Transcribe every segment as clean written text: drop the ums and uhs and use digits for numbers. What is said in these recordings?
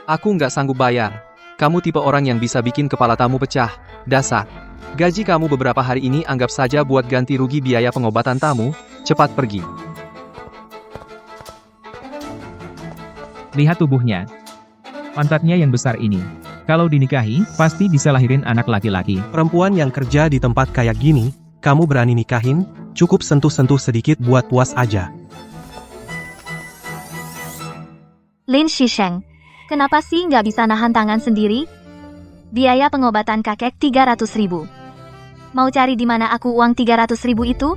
Aku nggak sanggup bayar. Kamu tipe orang yang bisa bikin kepala tamu pecah. Dasar. Gaji kamu beberapa hari ini anggap saja buat ganti rugi biaya pengobatan tamu. Cepat pergi. Lihat tubuhnya. Pantatnya yang besar ini. Kalau dinikahi, pasti bisa lahirin anak laki-laki. Perempuan yang kerja di tempat kayak gini, kamu berani nikahin? Cukup sentuh-sentuh sedikit buat puas aja. Lin Shisheng, kenapa sih nggak bisa nahan tangan sendiri? Biaya pengobatan kakek 300.000. Mau cari di mana aku uang 300.000 itu?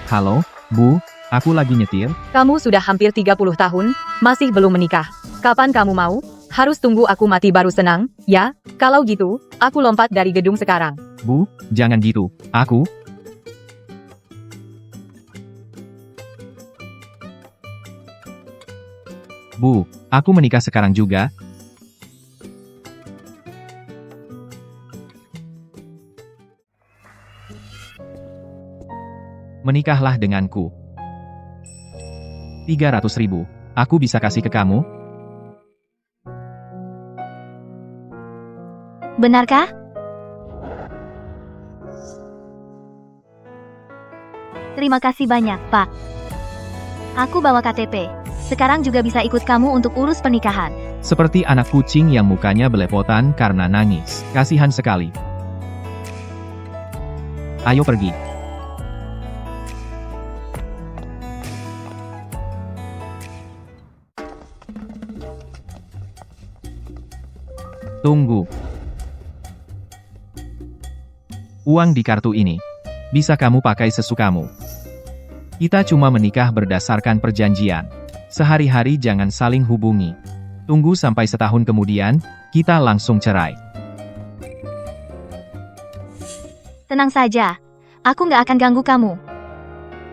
Halo, Bu, aku lagi nyetir. Kamu sudah hampir 30 tahun, masih belum menikah. Kapan kamu mau? Harus tunggu aku mati baru senang, ya? Kalau gitu, aku lompat dari gedung sekarang. Bu, jangan gitu. Bu, aku menikah sekarang juga. Menikahlah denganku. 300.000. Aku bisa kasih ke kamu? Benarkah? Terima kasih banyak, Pak. Aku bawa KTP. Sekarang juga bisa ikut kamu untuk urus pernikahan. Seperti anak kucing yang mukanya belepotan karena nangis. Kasihan sekali. Ayo pergi. Tunggu. Uang di kartu ini. Bisa kamu pakai sesukamu. Kita cuma menikah berdasarkan perjanjian. Sehari-hari jangan saling hubungi. Tunggu sampai setahun kemudian, kita langsung cerai. Tenang saja. Aku nggak akan ganggu kamu.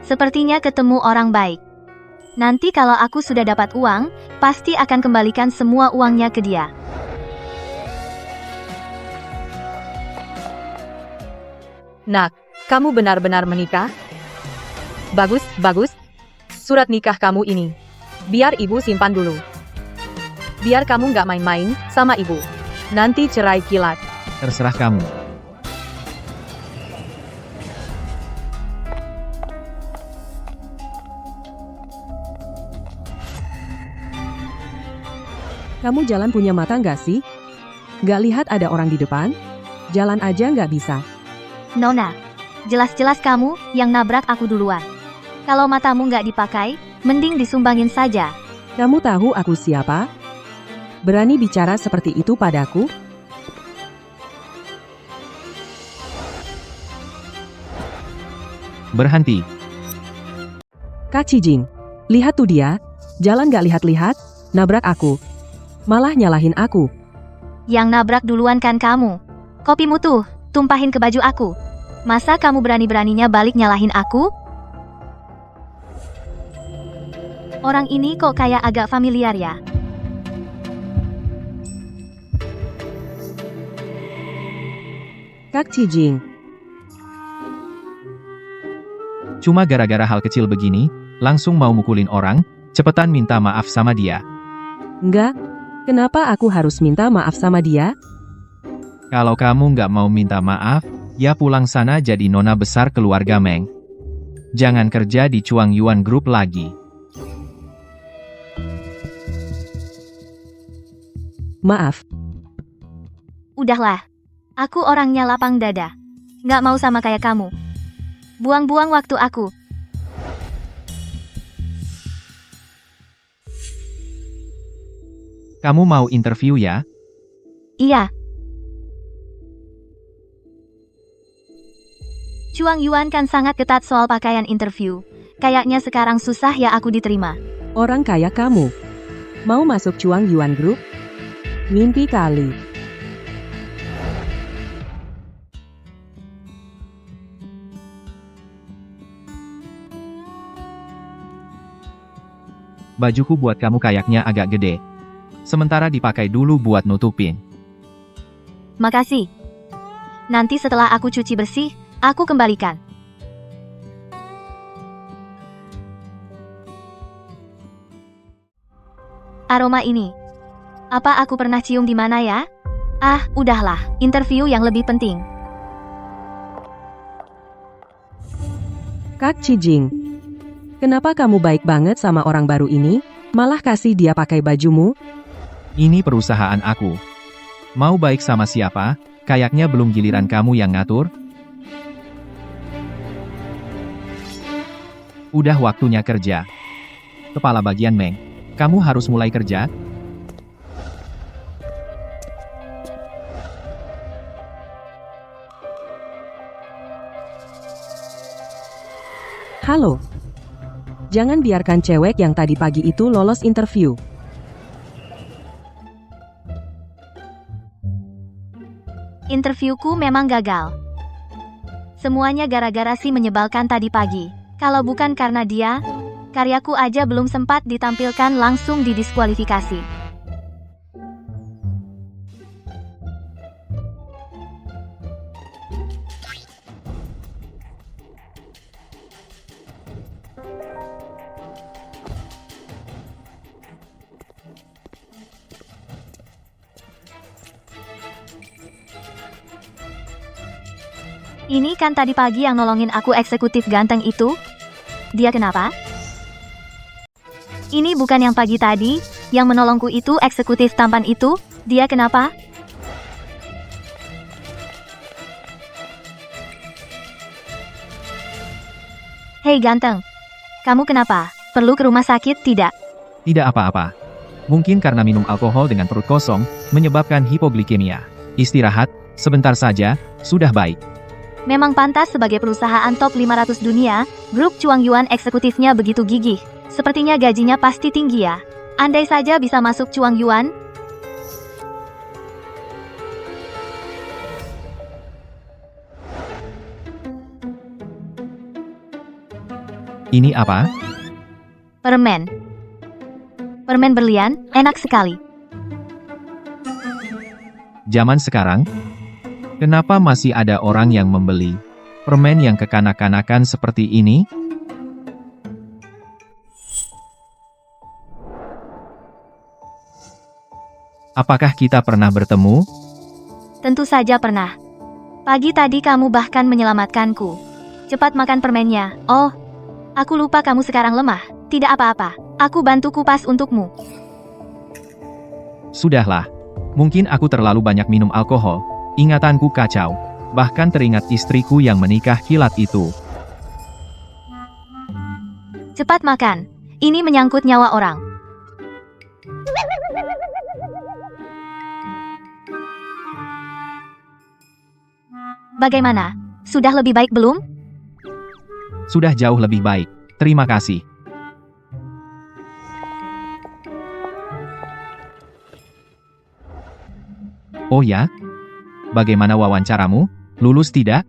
Sepertinya ketemu orang baik. Nanti kalau aku sudah dapat uang, pasti akan kembalikan semua uangnya ke dia. Nak, kamu benar-benar menikah? Bagus, bagus. Surat nikah kamu ini. Biar ibu simpan dulu. Biar kamu nggak main-main sama ibu. Nanti cerai kilat. Terserah kamu. Kamu jalan punya mata nggak sih? Nggak lihat ada orang di depan? Jalan aja nggak bisa. Nona, jelas-jelas kamu yang nabrak aku duluan. Kalau matamu nggak dipakai, mending disumbangin saja. Kamu tahu aku siapa? Berani bicara seperti itu padaku? Berhenti. Kak Cijing, lihat tuh dia, jalan nggak lihat-lihat, nabrak aku. Malah nyalahin aku. Yang nabrak duluan kan kamu. Kopimu tuh, tumpahin ke baju aku. Masa kamu berani-beraninya balik nyalahin aku? Orang ini kok kayak agak familiar ya? Kak Cijing, Cuma gara-gara hal kecil begini, langsung mau mukulin orang, cepetan minta maaf sama dia. enggak. Kenapa aku harus minta maaf sama dia? Kalau kamu nggak mau minta maaf, ya pulang sana jadi nona besar keluarga Meng. Jangan kerja di Chuang Yuan Group lagi. Maaf, Udahlah. Aku orangnya lapang dada. Nggak mau sama kayak kamu. Buang-buang waktu aku. Kamu mau interview ya? Iya. Chuang Yuan kan sangat ketat soal pakaian interview. Kayaknya sekarang susah ya aku diterima. orang kayak kamu. Mau masuk Chuang Yuan Group? Mimpi kali. Bajuku buat kamu kayaknya agak gede. Sementara dipakai dulu buat nutupin. Makasih. Nanti setelah aku cuci bersih, aku kembalikan. Aroma ini. Apa aku pernah cium di mana ya? Ah, udahlah, interview yang lebih penting. Kak Cijing, kenapa kamu baik banget sama orang baru ini? Malah kasih dia pakai bajumu? Ini perusahaan aku. Mau baik sama siapa? Kayaknya belum giliran kamu yang ngatur. Udah waktunya kerja. Kepala bagian Meng, kamu harus mulai kerja. Halo. Jangan biarkan cewek yang tadi pagi itu lolos interview. Interviewku memang gagal. Semuanya gara-gara si menyebalkan tadi pagi. Kalau bukan karena dia, karyaku aja belum sempat ditampilkan langsung didiskualifikasi. Ini kan tadi pagi yang nolongin aku eksekutif ganteng itu? Dia kenapa? Ini bukan yang pagi tadi, yang menolongku itu eksekutif tampan itu? Dia kenapa? Hei ganteng, kamu kenapa? Perlu ke rumah sakit tidak? Tidak apa-apa. Mungkin karena minum alkohol dengan perut kosong, menyebabkan hipoglikemia. Istirahat, sebentar saja, sudah baik. Memang pantas sebagai perusahaan top 500 dunia, grup Chuang Yuan eksekutifnya begitu gigih. Sepertinya gajinya pasti tinggi ya. Andai saja bisa masuk Chuang Yuan. Ini apa? Permen. Permen berlian, enak sekali. Zaman sekarang, kenapa masih ada orang yang membeli permen yang kekanak-kanakan seperti ini? Apakah kita pernah bertemu? Tentu saja pernah. Pagi tadi kamu bahkan menyelamatkanku. Cepat makan permennya. Oh, aku lupa kamu sekarang lemah. Tidak apa-apa. Aku bantu kupas untukmu. Sudahlah. Mungkin aku terlalu banyak minum alkohol. Ingatanku kacau. Bahkan teringat istriku yang menikah kilat itu. Cepat makan. Ini menyangkut nyawa orang. Bagaimana? Sudah lebih baik belum? Sudah jauh lebih baik. Terima kasih. Oh ya? Bagaimana wawancaramu? Lulus tidak?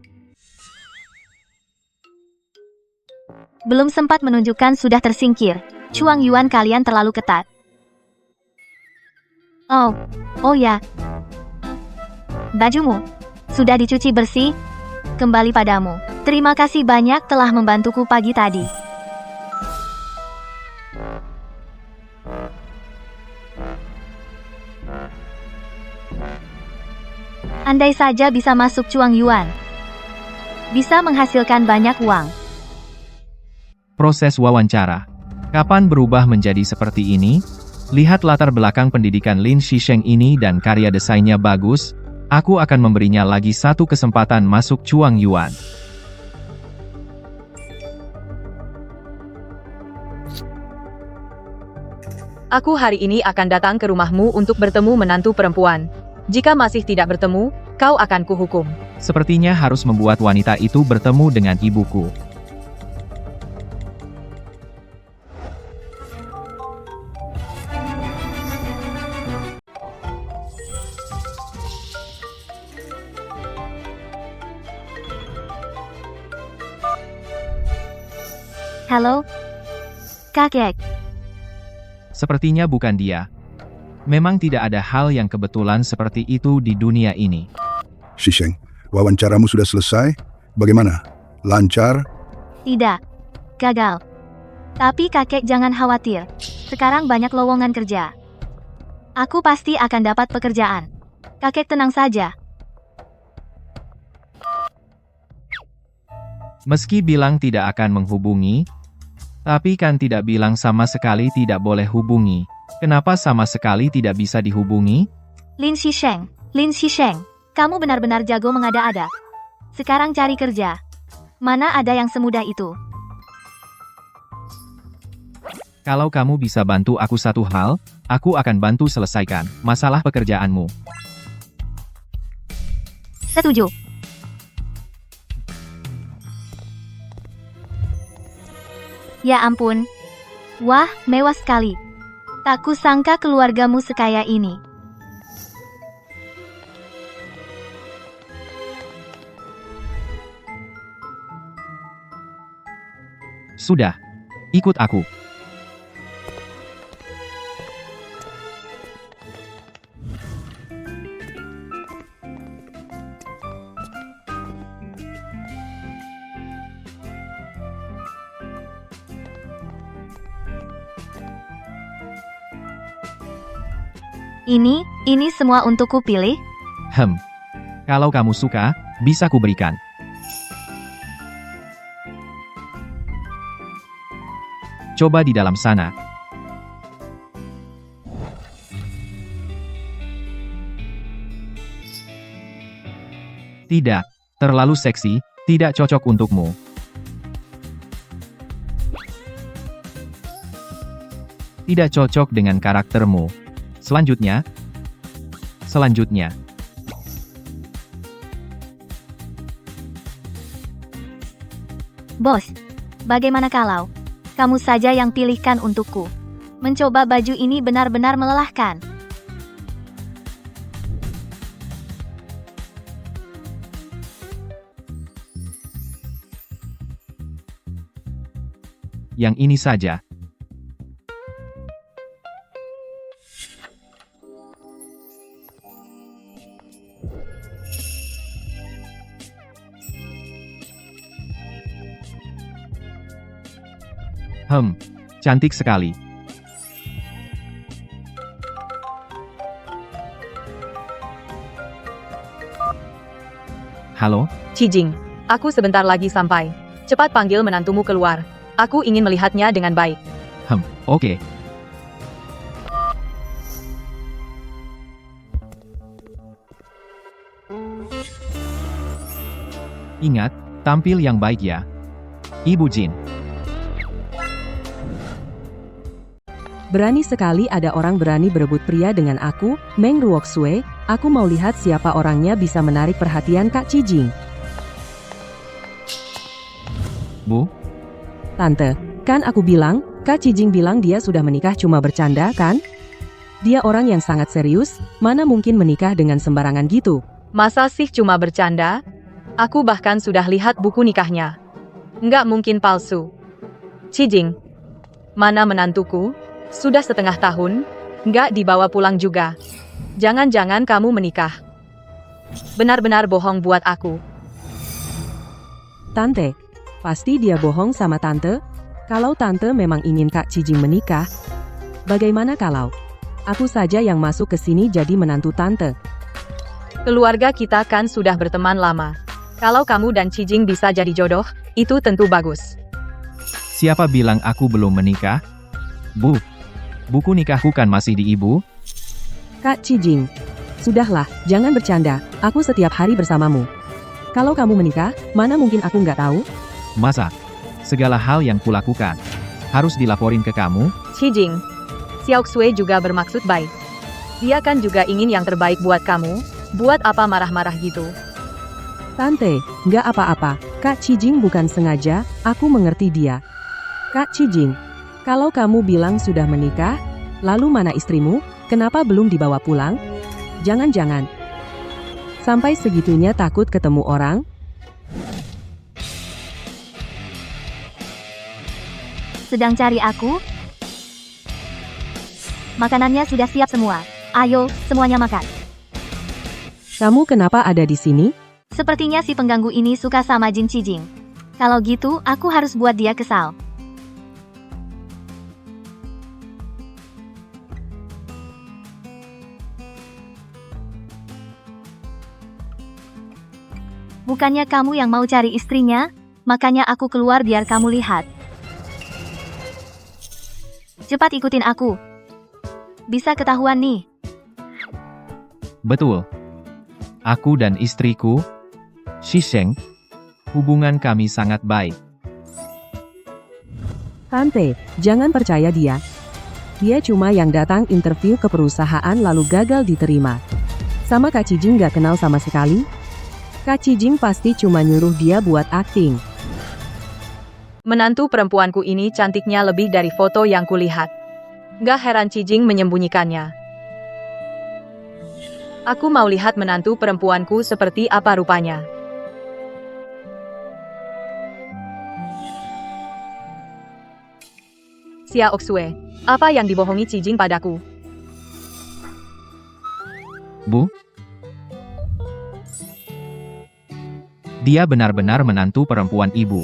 Belum sempat menunjukkan sudah tersingkir. Chuang Yuan kalian terlalu ketat. Oh ya. Bajumu sudah dicuci bersih. Kembali padamu. Terima kasih banyak telah membantuku pagi tadi. Andai saja bisa masuk Chuang Yuan, bisa menghasilkan banyak uang. Proses wawancara. Kapan berubah menjadi seperti ini? Lihat latar belakang pendidikan Lin Shisheng ini dan karya desainnya bagus. Aku akan memberinya lagi satu kesempatan masuk Chuang Yuan. Aku hari ini akan datang ke rumahmu untuk bertemu menantu perempuan. Jika masih tidak bertemu, kau akan kuhukum. Sepertinya harus membuat wanita itu bertemu dengan ibuku. Halo? Kakek, Sepertinya bukan dia. Memang tidak ada hal yang kebetulan seperti itu di dunia ini. Shisheng, wawancaramu sudah selesai? Bagaimana? Lancar? tidak. Gagal. Tapi kakek jangan khawatir. Sekarang banyak lowongan kerja. Aku pasti akan dapat pekerjaan. Kakek tenang saja. Meski bilang tidak akan menghubungi, tapi kan tidak bilang sama sekali tidak boleh hubungi. Kenapa sama sekali tidak bisa dihubungi? Lin Xisheng, kamu benar-benar jago mengada-ada. Sekarang cari kerja. Mana ada yang semudah itu? Kalau kamu bisa bantu aku satu hal, aku akan bantu selesaikan masalah pekerjaanmu. Setuju. Ya ampun. Wah, mewah sekali. Tak kusangka keluargamu sekaya ini. Sudah. Ikut aku. Ini semua untukku pilih? Kalau kamu suka, bisa kuberikan. Coba di dalam sana. Tidak, terlalu seksi, tidak cocok untukmu. Tidak cocok dengan karaktermu. Selanjutnya. Bos, bagaimana kalau kamu saja yang pilihkan untukku? Mencoba baju ini benar-benar melelahkan. Yang ini saja. Cantik sekali. Halo? Cijing, aku sebentar lagi sampai. Cepat panggil menantumu keluar. Aku ingin melihatnya dengan baik. Oke. Ingat, tampil yang baik ya. Ibu Jin. Berani sekali ada orang berani berebut pria dengan aku, Meng Ruoxue. Aku mau lihat siapa orangnya bisa menarik perhatian Kak Cijing. Bu? Tante, kan aku bilang, Kak Cijing bilang dia sudah menikah cuma bercanda kan? Dia orang yang sangat serius, mana mungkin menikah dengan sembarangan gitu. Masa sih cuma bercanda? Aku bahkan sudah lihat buku nikahnya. Nggak mungkin palsu. Cijing, mana menantuku? Sudah setengah tahun, nggak dibawa pulang juga. Jangan-jangan kamu menikah. Benar-benar bohong buat aku. Tante, pasti dia bohong sama tante. Kalau tante memang ingin Kak Cijing menikah, bagaimana kalau aku saja yang masuk ke sini jadi menantu tante? Keluarga kita kan sudah berteman lama. Kalau kamu dan Cijing bisa jadi jodoh, itu tentu bagus. Siapa bilang aku belum menikah? Bu, buku nikahku kan masih di ibu? Kak Cijing, sudahlah, jangan bercanda. Aku setiap hari bersamamu. Kalau kamu menikah, mana mungkin aku nggak tahu? Masa? Segala hal yang kulakukan harus dilaporin ke kamu? Cijing, Xiaoxue juga bermaksud baik. Dia kan juga ingin yang terbaik buat kamu. Buat apa marah-marah gitu? Tante, nggak apa-apa. Kak Cijing bukan sengaja, aku mengerti dia. Kak Cijing, kalau kamu bilang sudah menikah, lalu mana istrimu? Kenapa belum dibawa pulang? Jangan-jangan sampai segitunya takut ketemu orang? sedang cari aku? Makanannya sudah siap semua. Ayo, semuanya makan. Kamu kenapa ada di sini? Sepertinya si pengganggu ini suka sama Jin Cijing. Kalau gitu, aku harus buat dia kesal. Bukannya kamu yang mau cari istrinya? Makanya aku keluar biar kamu lihat. Cepat ikutin aku. Bisa ketahuan nih. Betul. Aku dan istriku, Shisheng, hubungan kami sangat baik. Tante, jangan percaya dia. Dia cuma yang datang interview ke perusahaan lalu gagal diterima. Sama Kak Cijing gak kenal sama sekali. Kak Cijing pasti cuma nyuruh dia buat akting. Menantu perempuanku ini cantiknya lebih dari foto yang kulihat. Gak heran Cijing menyembunyikannya. Aku mau lihat menantu perempuanku seperti apa rupanya. Xia Oxue, apa yang dibohongi Cijing padaku? Bu? Dia benar-benar menantu perempuan ibu.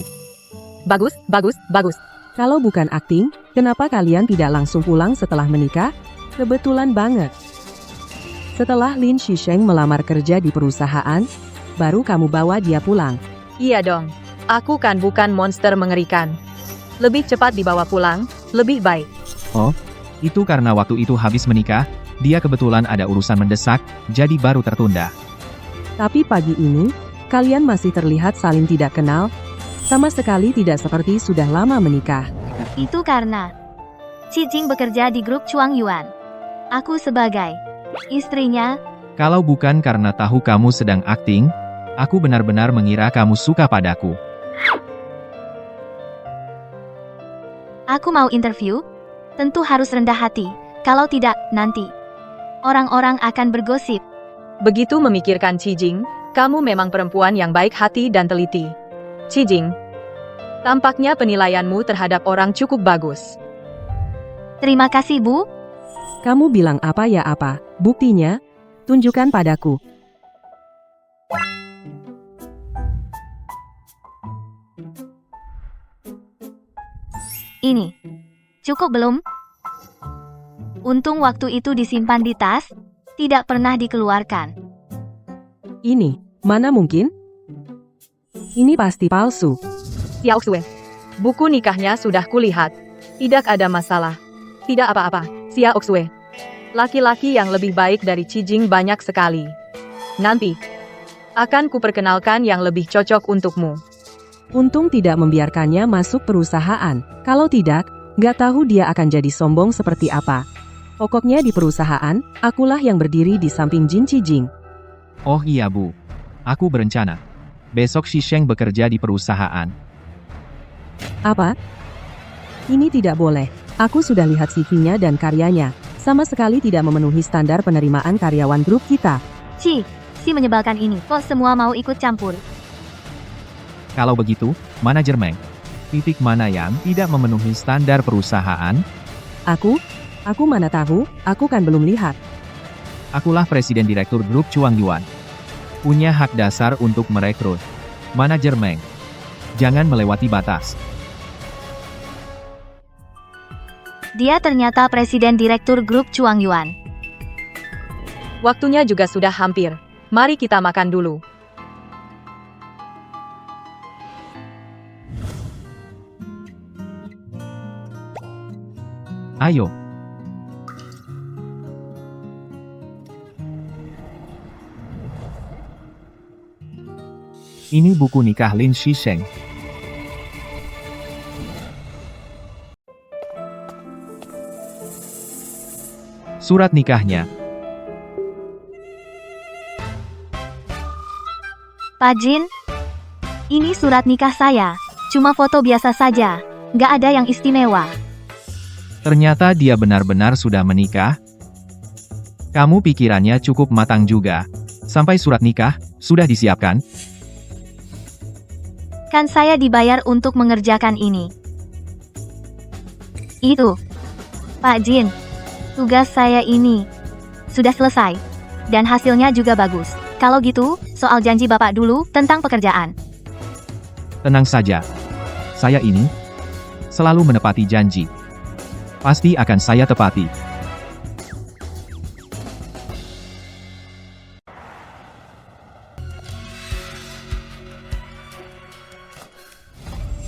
Bagus, bagus, bagus. Kalau bukan akting, kenapa kalian tidak langsung pulang setelah menikah? Kebetulan banget. Setelah Lin Shisheng melamar kerja di perusahaan, baru kamu bawa dia pulang. Iya dong. Aku kan bukan monster mengerikan. Lebih cepat dibawa pulang, lebih baik. Oh, itu karena waktu itu habis menikah, dia kebetulan ada urusan mendesak, jadi baru tertunda. Tapi pagi ini, kalian masih terlihat saling tidak kenal, sama sekali tidak seperti sudah lama menikah. Itu karena Cijing bekerja di grup Chuang Yuan. Aku sebagai istrinya. Kalau bukan karena tahu kamu sedang akting, aku benar-benar mengira kamu suka padaku. Aku mau interview. Tentu harus rendah hati. Kalau tidak, nanti orang-orang akan bergosip. Begitu memikirkan Cijing, kamu memang perempuan yang baik hati dan teliti. Cijing, tampaknya penilaianmu terhadap orang cukup bagus. Terima kasih, Bu. Kamu bilang apa ya apa? Buktinya, tunjukkan padaku. Ini. Cukup belum? Untung waktu itu disimpan di tas, tidak pernah dikeluarkan. Ini, mana mungkin? Ini pasti palsu. Xiao Xue, buku nikahnya sudah kulihat. Tidak ada masalah. Tidak apa-apa, Xiao Xue. Laki-laki yang lebih baik dari Cijing banyak sekali. Nanti, akan kuperkenalkan yang lebih cocok untukmu. Untung tidak membiarkannya masuk perusahaan. Kalau tidak, nggak tahu dia akan jadi sombong seperti apa. Pokoknya di perusahaan, akulah yang berdiri di samping Jin Cijing. Oh iya Bu, aku berencana. Besok Shisheng bekerja di perusahaan. Apa? Ini tidak boleh. Aku sudah lihat CV-nya dan karyanya. Sama sekali tidak memenuhi standar penerimaan karyawan grup kita. Si menyebalkan ini. Kok semua mau ikut campur? Kalau begitu, manajemen. Titik mana yang tidak memenuhi standar perusahaan? Aku mana tahu, aku kan belum lihat. Akulah presiden direktur grup Chuang Yuan. Punya hak dasar untuk merekrut. Manajemen. Jangan melewati batas. Dia ternyata presiden direktur grup Chuang Yuan. Waktunya juga sudah hampir. Mari kita makan dulu. Ayo. Ini buku nikah Lin Shisheng. Surat nikahnya. Pak Jin, ini surat nikah saya. Cuma foto biasa saja. Nggak ada yang istimewa. Ternyata dia benar-benar sudah menikah. Kamu pikirannya cukup matang juga. Sampai surat nikah, sudah disiapkan? Kan saya dibayar untuk mengerjakan ini. Itu. Pak Jin, tugas saya ini sudah selesai. Dan hasilnya juga bagus. Kalau gitu, soal janji Bapak dulu tentang pekerjaan. Tenang saja. Saya ini selalu menepati janji. Pasti akan saya tepati.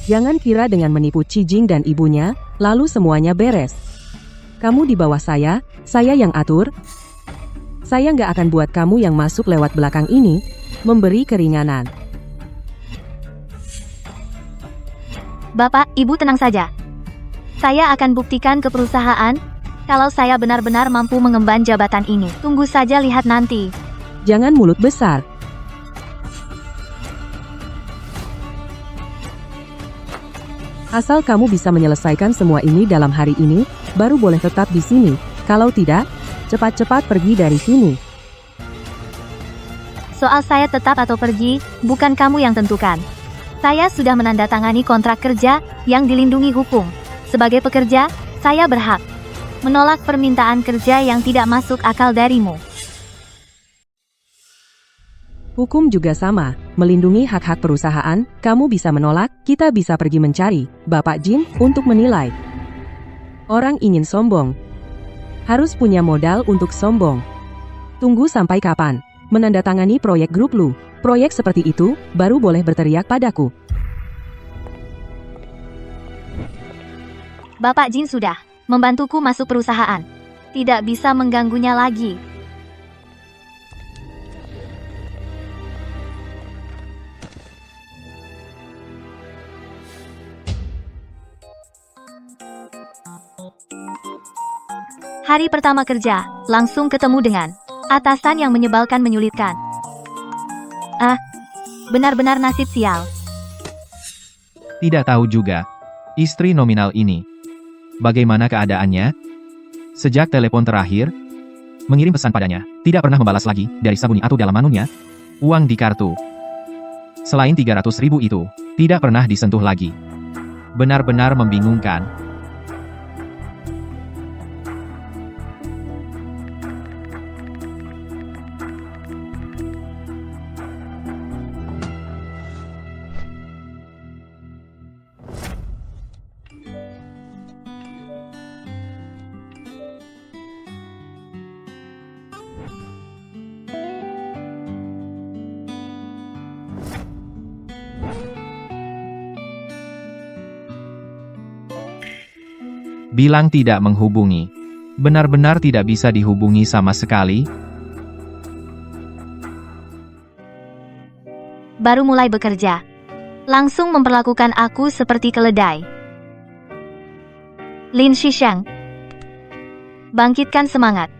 Jangan kira dengan menipu Cijing dan ibunya, lalu semuanya beres. Kamu di bawah saya yang atur. Saya nggak akan buat kamu yang masuk lewat belakang ini, memberi keringanan. Bapak, Ibu tenang saja. Saya akan buktikan ke perusahaan, kalau saya benar-benar mampu mengemban jabatan ini. Tunggu saja lihat nanti. Jangan mulut besar. Asal kamu bisa menyelesaikan semua ini dalam hari ini, baru boleh tetap di sini. Kalau tidak, cepat-cepat pergi dari sini. Soal saya tetap atau pergi, bukan kamu yang tentukan. Saya sudah menandatangani kontrak kerja yang dilindungi hukum. Sebagai pekerja, saya berhak menolak permintaan kerja yang tidak masuk akal darimu. Hukum juga sama, melindungi hak-hak perusahaan, kamu bisa menolak, kita bisa pergi mencari Bapak Jin untuk menilai. Orang ingin sombong, harus punya modal untuk sombong. Tunggu sampai kapan? Menandatangani proyek grup lu. Proyek seperti itu, baru boleh berteriak padaku. Bapak Jin sudah membantuku masuk perusahaan. Tidak bisa mengganggunya lagi. Hari pertama kerja, langsung ketemu dengan atasan yang menyebalkan menyulitkan. Benar-benar nasib sial. Tidak tahu juga. Istri nominal ini. Bagaimana keadaannya? Sejak telepon terakhir, mengirim pesan padanya, tidak pernah membalas lagi, dari sabuni atau dalam manunnya, uang di kartu. Selain 300.000 itu, tidak pernah disentuh lagi. Benar-benar membingungkan. Bilang tidak menghubungi. Benar-benar tidak bisa dihubungi sama sekali. Baru mulai bekerja. Langsung memperlakukan aku seperti keledai. Lin Shisheng. Bangkitkan semangat.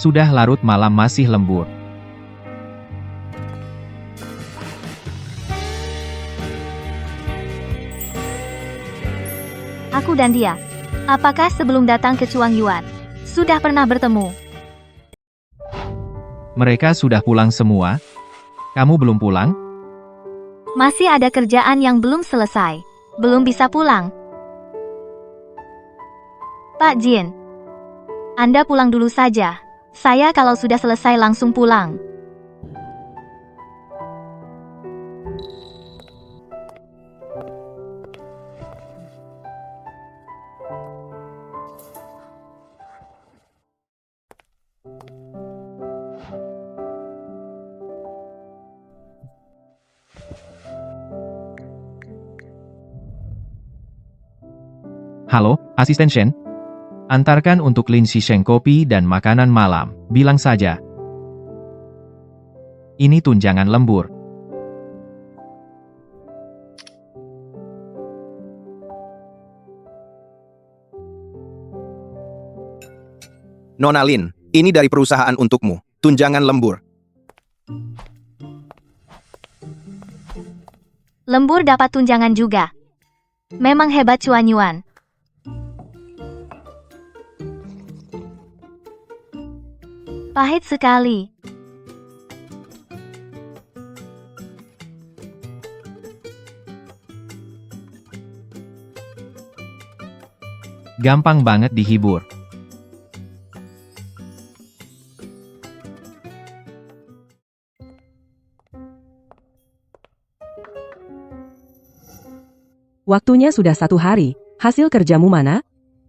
Sudah larut malam masih lembur. Aku dan dia. Apakah sebelum datang ke Chuang Yuan, sudah pernah bertemu? Mereka sudah pulang semua? Kamu belum pulang? Masih ada kerjaan yang belum selesai. Belum bisa pulang. Pak Jin, Anda pulang dulu saja. Saya kalau sudah selesai langsung pulang. Halo, Asisten Shen? Antarkan untuk Lin Shisheng kopi dan makanan malam, bilang saja. Ini tunjangan lembur. Nona Lin, ini dari perusahaan untukmu, tunjangan lembur. Lembur dapat tunjangan juga. Memang hebat Chuan Yuan. Pahit sekali. Gampang banget dihibur. Waktunya sudah 1 hari. Hasil kerjamu mana?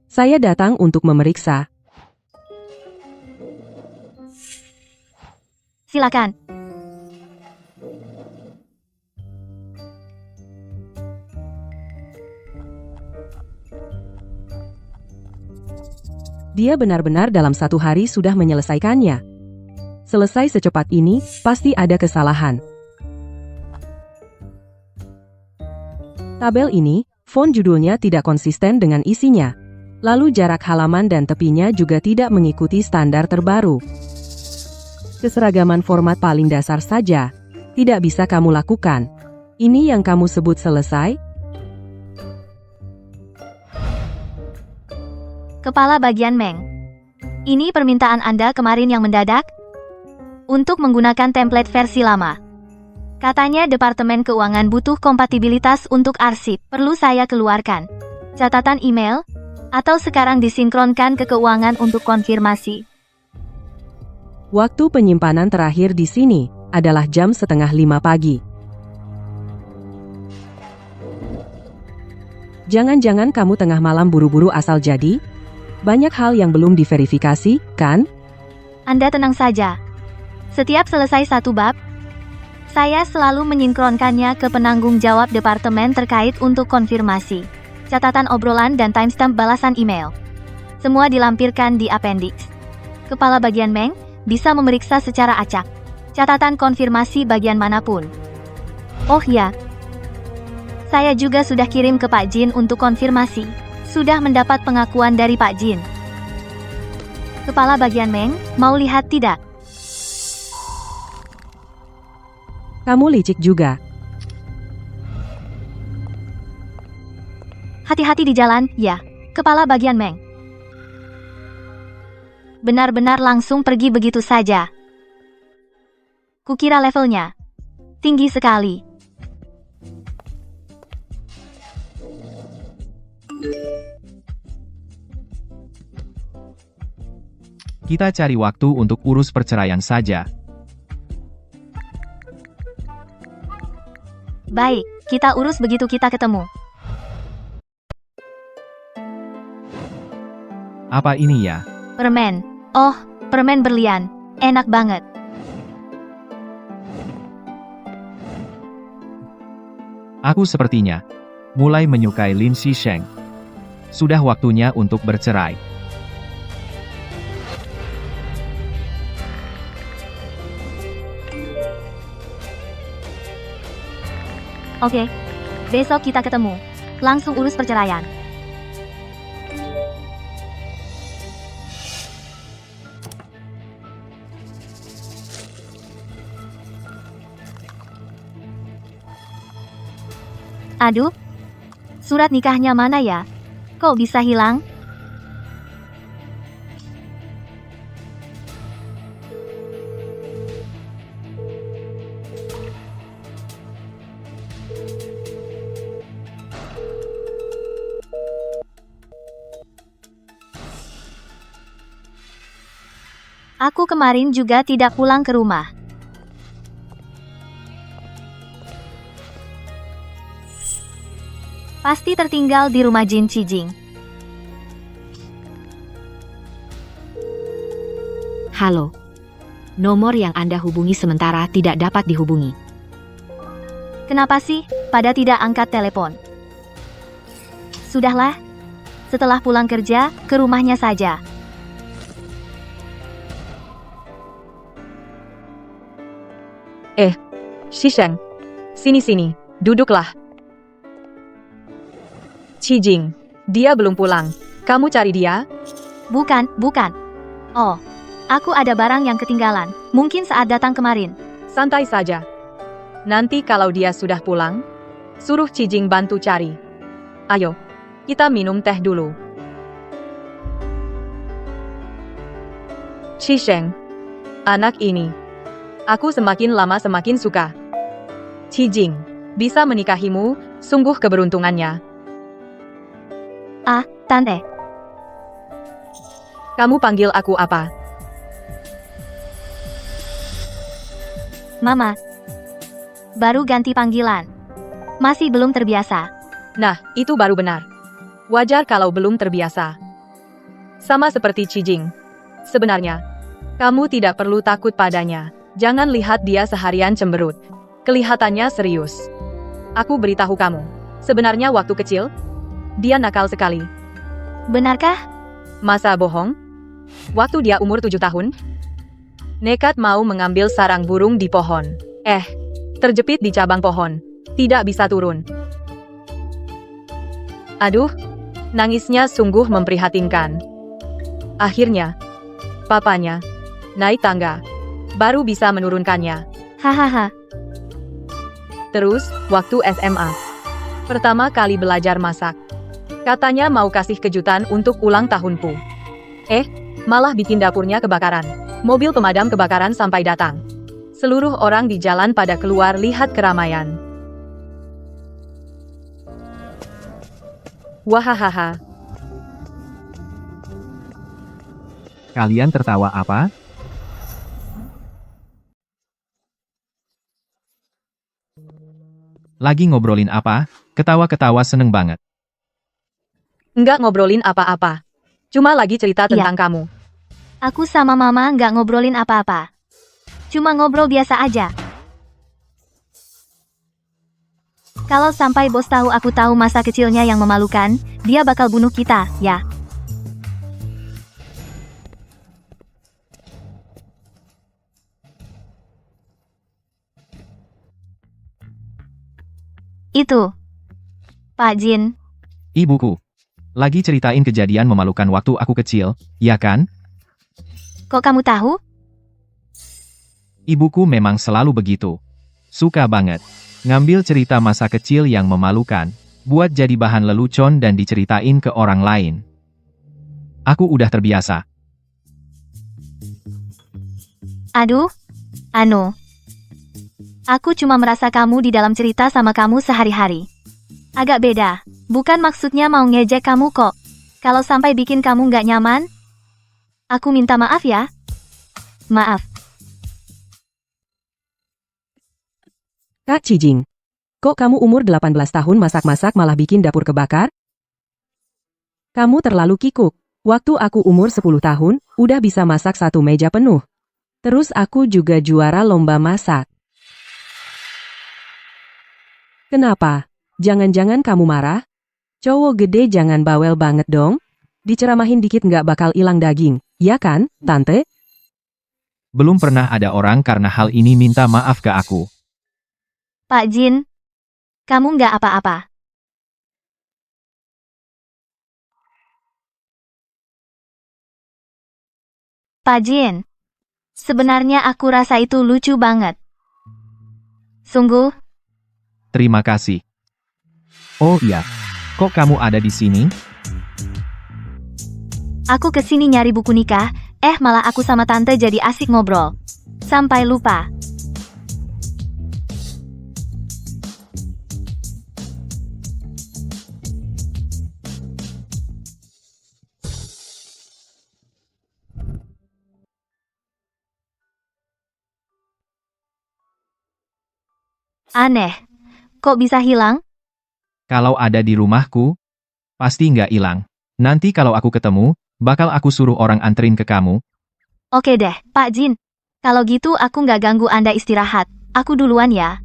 Saya datang untuk memeriksa. Silakan. Dia benar-benar dalam 1 hari sudah menyelesaikannya. Selesai secepat ini, pasti ada kesalahan. Tabel ini, font judulnya tidak konsisten dengan isinya. Lalu jarak halaman dan tepinya juga tidak mengikuti standar terbaru. Keseragaman format paling dasar saja tidak bisa kamu lakukan. Ini yang kamu sebut selesai? Kepala Bagian Meng. Ini permintaan Anda kemarin yang mendadak? Untuk menggunakan template versi lama. Katanya Departemen Keuangan butuh kompatibilitas untuk arsip. Perlu saya keluarkan catatan email? Atau sekarang disinkronkan ke keuangan untuk konfirmasi? Waktu penyimpanan terakhir di sini adalah jam 4:30 pagi. Jangan-jangan kamu tengah malam buru-buru asal jadi? Banyak hal yang belum diverifikasi, kan? Anda tenang saja. Setiap selesai satu bab, saya selalu menyinkronkannya ke penanggung jawab departemen terkait untuk konfirmasi, catatan obrolan dan timestamp balasan email. Semua dilampirkan di appendix. Kepala Bagian Meng bisa memeriksa secara acak catatan konfirmasi bagian manapun. Oh ya, saya juga sudah kirim ke Pak Jin untuk konfirmasi. Sudah mendapat pengakuan dari Pak Jin. Kepala Bagian Meng, mau lihat tidak? Kamu licik juga. Hati-hati di jalan, ya. Kepala Bagian Meng. Benar-benar langsung pergi begitu saja. Kukira levelnya tinggi sekali. Kita cari waktu untuk urus perceraian saja. Baik, kita urus begitu kita ketemu. Apa ini ya? Permen. Oh, permen berlian. Enak banget. Aku sepertinya mulai menyukai Lin Xisheng. Sudah waktunya untuk bercerai. Oke, besok kita ketemu. Langsung urus perceraian. Aduh, surat nikahnya mana ya? Kok bisa hilang? Aku kemarin juga tidak pulang ke rumah. Pasti tertinggal di rumah Jin Cijing. Halo. Nomor yang Anda hubungi sementara tidak dapat dihubungi. Kenapa sih pada tidak angkat telepon? Sudahlah. Setelah pulang kerja, ke rumahnya saja. Xisheng. Sini-sini, duduklah. Cijing, dia belum pulang. Kamu cari dia? Bukan. Oh, aku ada barang yang ketinggalan. Mungkin saat datang kemarin. Santai saja. Nanti kalau dia sudah pulang, suruh Cijing bantu cari. Ayo, kita minum teh dulu. Xisheng, Anak ini. Aku semakin lama semakin suka. Qijing, bisa menikahimu, sungguh keberuntungannya. Ah, Tante. Kamu panggil aku apa? Mama. Baru ganti panggilan. Masih belum terbiasa. Nah, itu baru benar. Wajar kalau belum terbiasa. Sama seperti Qijing. Sebenarnya, kamu tidak perlu takut padanya. Jangan lihat dia seharian cemberut. Kelihatannya serius. Aku beritahu kamu. Sebenarnya waktu kecil, dia nakal sekali. Benarkah? Masa bohong? Waktu dia umur 7 tahun, nekat mau mengambil sarang burung di pohon. Terjepit di cabang pohon. Tidak bisa turun. Aduh, nangisnya sungguh memprihatinkan. Akhirnya, papanya naik tangga, baru bisa menurunkannya. Hahaha. Terus, waktu SMA, pertama kali belajar masak. Katanya mau kasih kejutan untuk ulang tahunku. Malah bikin dapurnya kebakaran. Mobil pemadam kebakaran sampai datang. Seluruh orang di jalan pada keluar lihat keramaian. Wahahaha. Kalian tertawa apa? Lagi ngobrolin apa? Ketawa-ketawa seneng banget. Enggak ngobrolin apa-apa. Cuma lagi cerita tentang kamu. Aku sama Mama nggak ngobrolin apa-apa. Cuma ngobrol biasa aja. Kalau sampai bos tahu aku tahu masa kecilnya yang memalukan, dia bakal bunuh kita, ya. Itu. Pak Jin. Ibuku. Lagi ceritain kejadian memalukan waktu aku kecil, ya kan? Kok kamu tahu? Ibuku memang selalu begitu. Suka banget. Ngambil cerita masa kecil yang memalukan, buat jadi bahan lelucon dan diceritain ke orang lain. Aku udah terbiasa. Aduh. Aku cuma merasa kamu di dalam cerita sama kamu sehari-hari. Agak beda. Bukan maksudnya mau ngejek kamu kok. Kalau sampai bikin kamu nggak nyaman, aku minta maaf ya. Maaf. Kak Qijing, kok kamu umur 18 tahun masak-masak malah bikin dapur kebakar? Kamu terlalu kikuk. Waktu aku umur 10 tahun, udah bisa masak 1 meja penuh. Terus aku juga juara lomba masak. Kenapa? Jangan-jangan kamu marah? Cowok gede jangan bawel banget dong. Diceramahin dikit nggak bakal hilang daging, ya kan, Tante? Belum pernah ada orang karena hal ini minta maaf ke aku. Pak Jin, kamu nggak apa-apa. Pak Jin, sebenarnya aku rasa itu lucu banget. Sungguh. Terima kasih. Oh iya, kok kamu ada di sini? Aku kesini nyari buku nikah, malah aku sama tante jadi asik ngobrol. Sampai lupa. Aneh, kok bisa hilang? Kalau ada di rumahku, pasti nggak hilang. Nanti kalau aku ketemu, bakal aku suruh orang anterin ke kamu. Oke deh, Pak Jin. Kalau gitu aku nggak ganggu Anda istirahat. Aku duluan ya.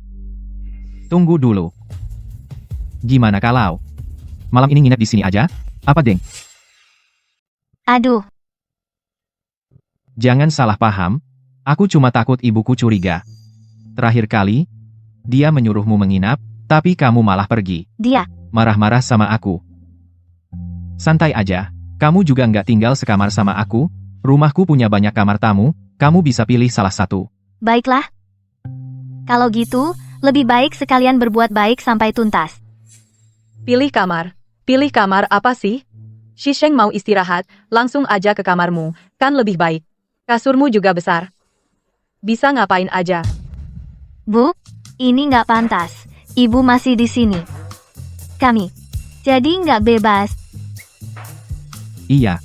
Tunggu dulu. Gimana kalau malam ini nginep di sini aja? Apa, Deng? Aduh, Jangan salah paham. Aku cuma takut ibuku curiga. Terakhir kali, dia menyuruhmu menginap, tapi kamu malah pergi. dia. Marah-marah sama aku. Santai aja. Kamu juga nggak tinggal sekamar sama aku. Rumahku punya banyak kamar tamu. Kamu bisa pilih salah satu. Baiklah. Kalau gitu, lebih baik sekalian berbuat baik sampai tuntas. Pilih kamar. Pilih kamar apa sih? Shisheng mau istirahat, langsung aja ke kamarmu. Kan lebih baik. Kasurmu juga besar. Bisa ngapain aja. Bu, ini nggak pantas. Ibu masih di sini. Kami jadi nggak bebas. Iya.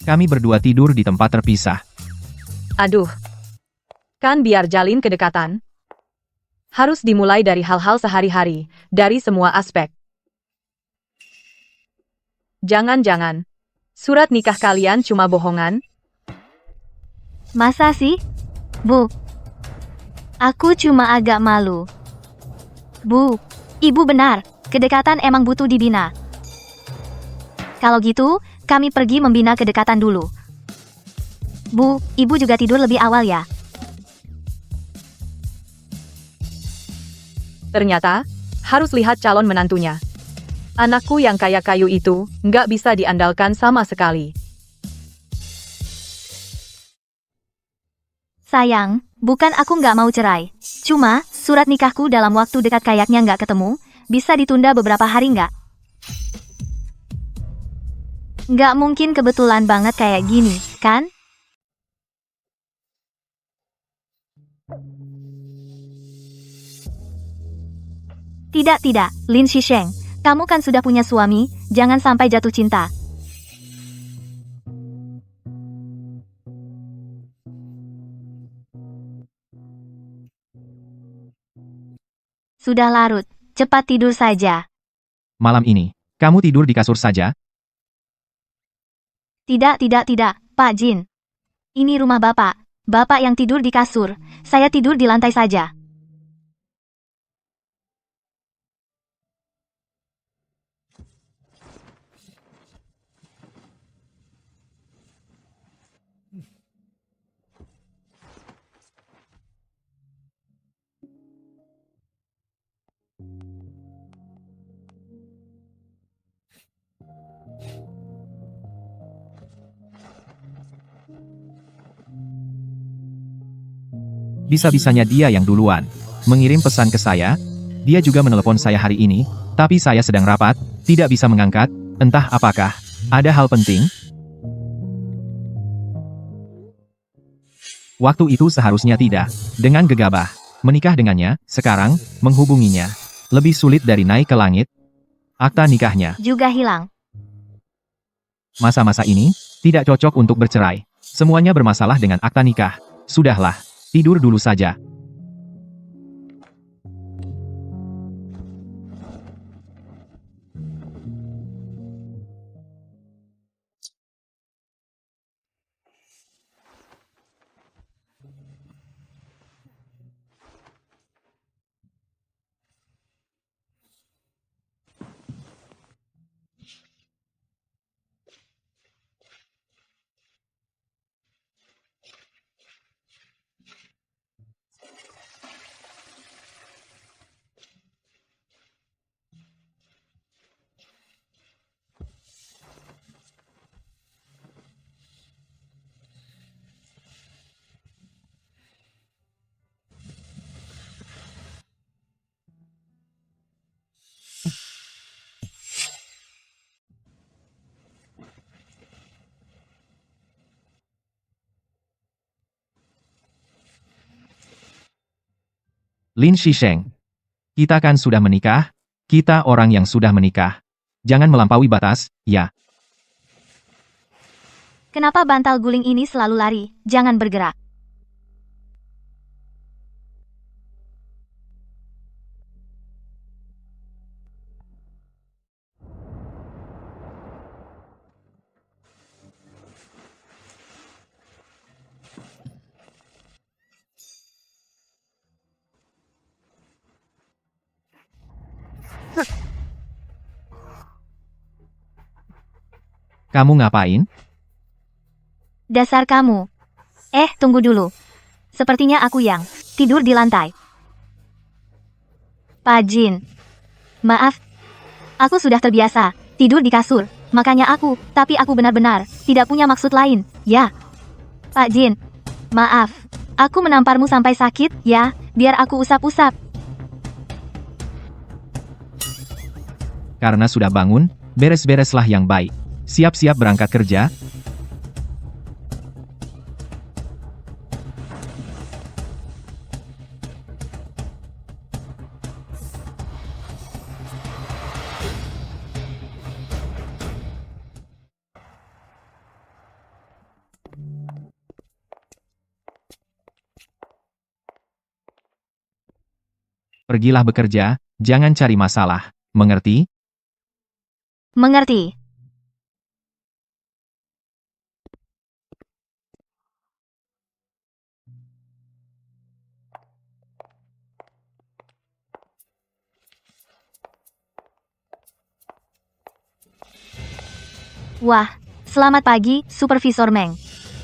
Kami berdua tidur di tempat terpisah. Aduh. Kan biar jalin kedekatan. Harus dimulai dari hal-hal sehari-hari, dari semua aspek. Jangan-jangan. Surat nikah kalian cuma bohongan? Masa sih? Bu, aku cuma agak malu. Bu, ibu benar. Kedekatan emang butuh dibina. Kalau gitu, kami pergi membina kedekatan dulu. Bu, ibu juga tidur lebih awal ya. Ternyata, harus lihat calon menantunya. Anakku yang kaya kayu itu, nggak bisa diandalkan sama sekali. Sayang, bukan aku nggak mau cerai. Cuma, surat nikahku dalam waktu dekat kayaknya nggak ketemu. Bisa ditunda beberapa hari nggak? Nggak mungkin kebetulan banget kayak gini, kan? Tidak, Lin Shisheng. Kamu kan sudah punya suami, jangan sampai jatuh cinta. Sudah larut, cepat tidur saja. Malam ini, kamu tidur di kasur saja? Tidak, Pak Jin. Ini rumah Bapak. Bapak yang tidur di kasur, saya tidur di lantai saja. Bisa-bisanya dia yang duluan mengirim pesan ke saya. Dia juga menelepon saya hari ini, tapi saya sedang rapat, tidak bisa mengangkat. Entah apakah ada hal penting. Waktu itu seharusnya tidak. Dengan gegabah menikah dengannya, sekarang menghubunginya lebih sulit dari naik ke langit. Akta nikahnya Juga hilang. masa-masa ini tidak cocok untuk bercerai. Semuanya bermasalah dengan akta nikah. Sudahlah, tidur dulu saja. Lin Shisheng. Kita kan sudah menikah? Kita orang yang sudah menikah. Jangan melampaui batas, ya. Kenapa bantal guling ini selalu lari? Jangan bergerak. Kamu ngapain? Dasar kamu. Tunggu dulu. Sepertinya aku yang tidur di lantai. Pak Jin. Maaf. Aku sudah terbiasa tidur di kasur. Makanya tapi aku benar-benar tidak punya maksud lain, ya. Pak Jin. Maaf. Aku menamparmu sampai sakit, ya. Biar aku usap-usap. Karena sudah bangun, beres-bereslah yang baik. Siap-siap berangkat kerja. Pergilah bekerja, jangan cari masalah. Mengerti? Mengerti. Wah, selamat pagi, Supervisor Meng.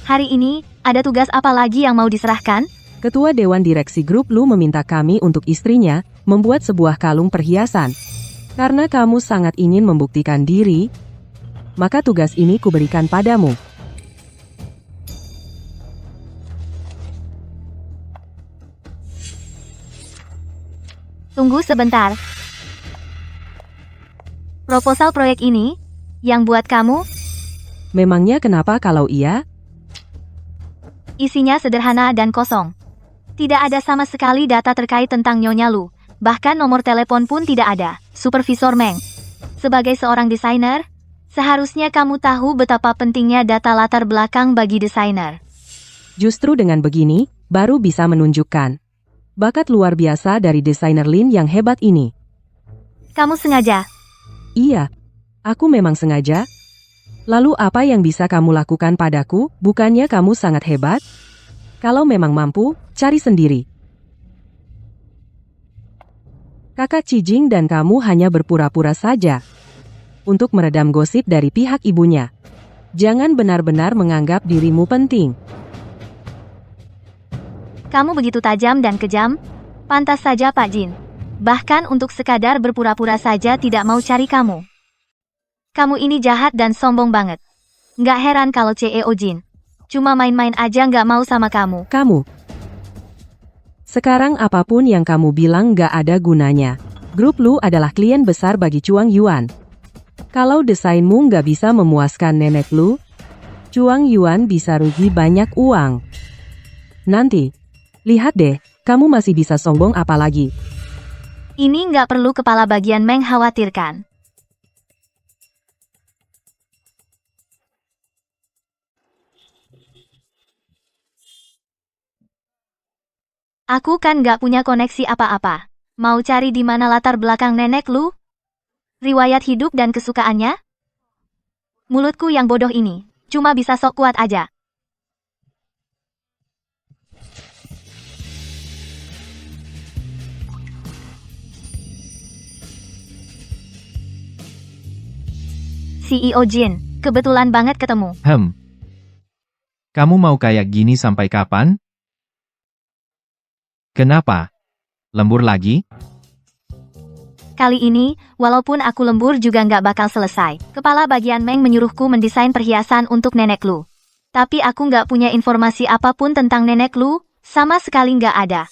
Hari ini, ada tugas apa lagi yang mau diserahkan? Ketua Dewan Direksi Grup Lu meminta kami untuk istrinya membuat sebuah kalung perhiasan. Karena kamu sangat ingin membuktikan diri, maka tugas ini kuberikan padamu. Tunggu sebentar. Proposal proyek ini, yang buat kamu, Memangnya kenapa kalau iya? isinya sederhana dan kosong. Tidak ada sama sekali data terkait tentang Nyonya Lu. Bahkan nomor telepon pun tidak ada. Supervisor Meng. Sebagai seorang desainer, seharusnya kamu tahu betapa pentingnya data latar belakang bagi desainer. Justru dengan begini, baru bisa menunjukkan bakat luar biasa dari desainer Lin yang hebat ini. Kamu sengaja. Iya, aku memang sengaja. Lalu apa yang bisa kamu lakukan padaku? Bukannya kamu sangat hebat? Kalau memang mampu, cari sendiri. Kakak Cijing dan kamu hanya berpura-pura saja untuk meredam gosip dari pihak ibunya. Jangan benar-benar menganggap dirimu penting. Kamu begitu tajam dan kejam? Pantas saja Pak Jin. Bahkan untuk sekadar berpura-pura saja tidak mau cari kamu. Kamu ini jahat dan sombong banget. Nggak heran kalau CEO Jin cuma main-main aja nggak mau sama kamu. Kamu. Sekarang apapun yang kamu bilang nggak ada gunanya. Grup Lu adalah klien besar bagi Chuang Yuan. Kalau desainmu nggak bisa memuaskan nenek Lu, Chuang Yuan bisa rugi banyak uang. Nanti, lihat deh, kamu masih bisa sombong apa lagi. Ini nggak perlu kepala bagian mengkhawatirkan. Aku kan nggak punya koneksi apa-apa. Mau cari di mana latar belakang nenek Lu? Riwayat hidup dan kesukaannya? Mulutku yang bodoh ini, cuma bisa sok kuat aja. CEO Jin, kebetulan banget ketemu. Kamu mau kayak gini sampai kapan? Kenapa? Lembur lagi? Kali ini, walaupun aku lembur juga nggak bakal selesai. Kepala bagian Meng menyuruhku mendesain perhiasan untuk nenek Lu. Tapi aku nggak punya informasi apapun tentang nenek Lu, sama sekali nggak ada.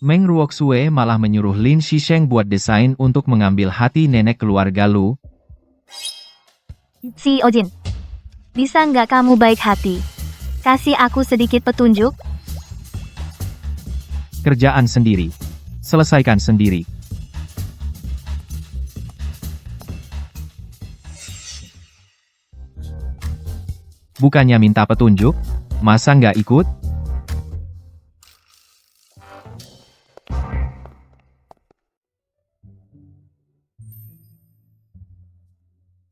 Meng Ruoxue malah menyuruh Lin Shisheng buat desain untuk mengambil hati nenek keluarga Lu. CEO Jin, bisa nggak kamu baik hati? Kasih aku sedikit petunjuk. Kerjaan sendiri. Selesaikan sendiri. Bukannya minta petunjuk, masa nggak ikut?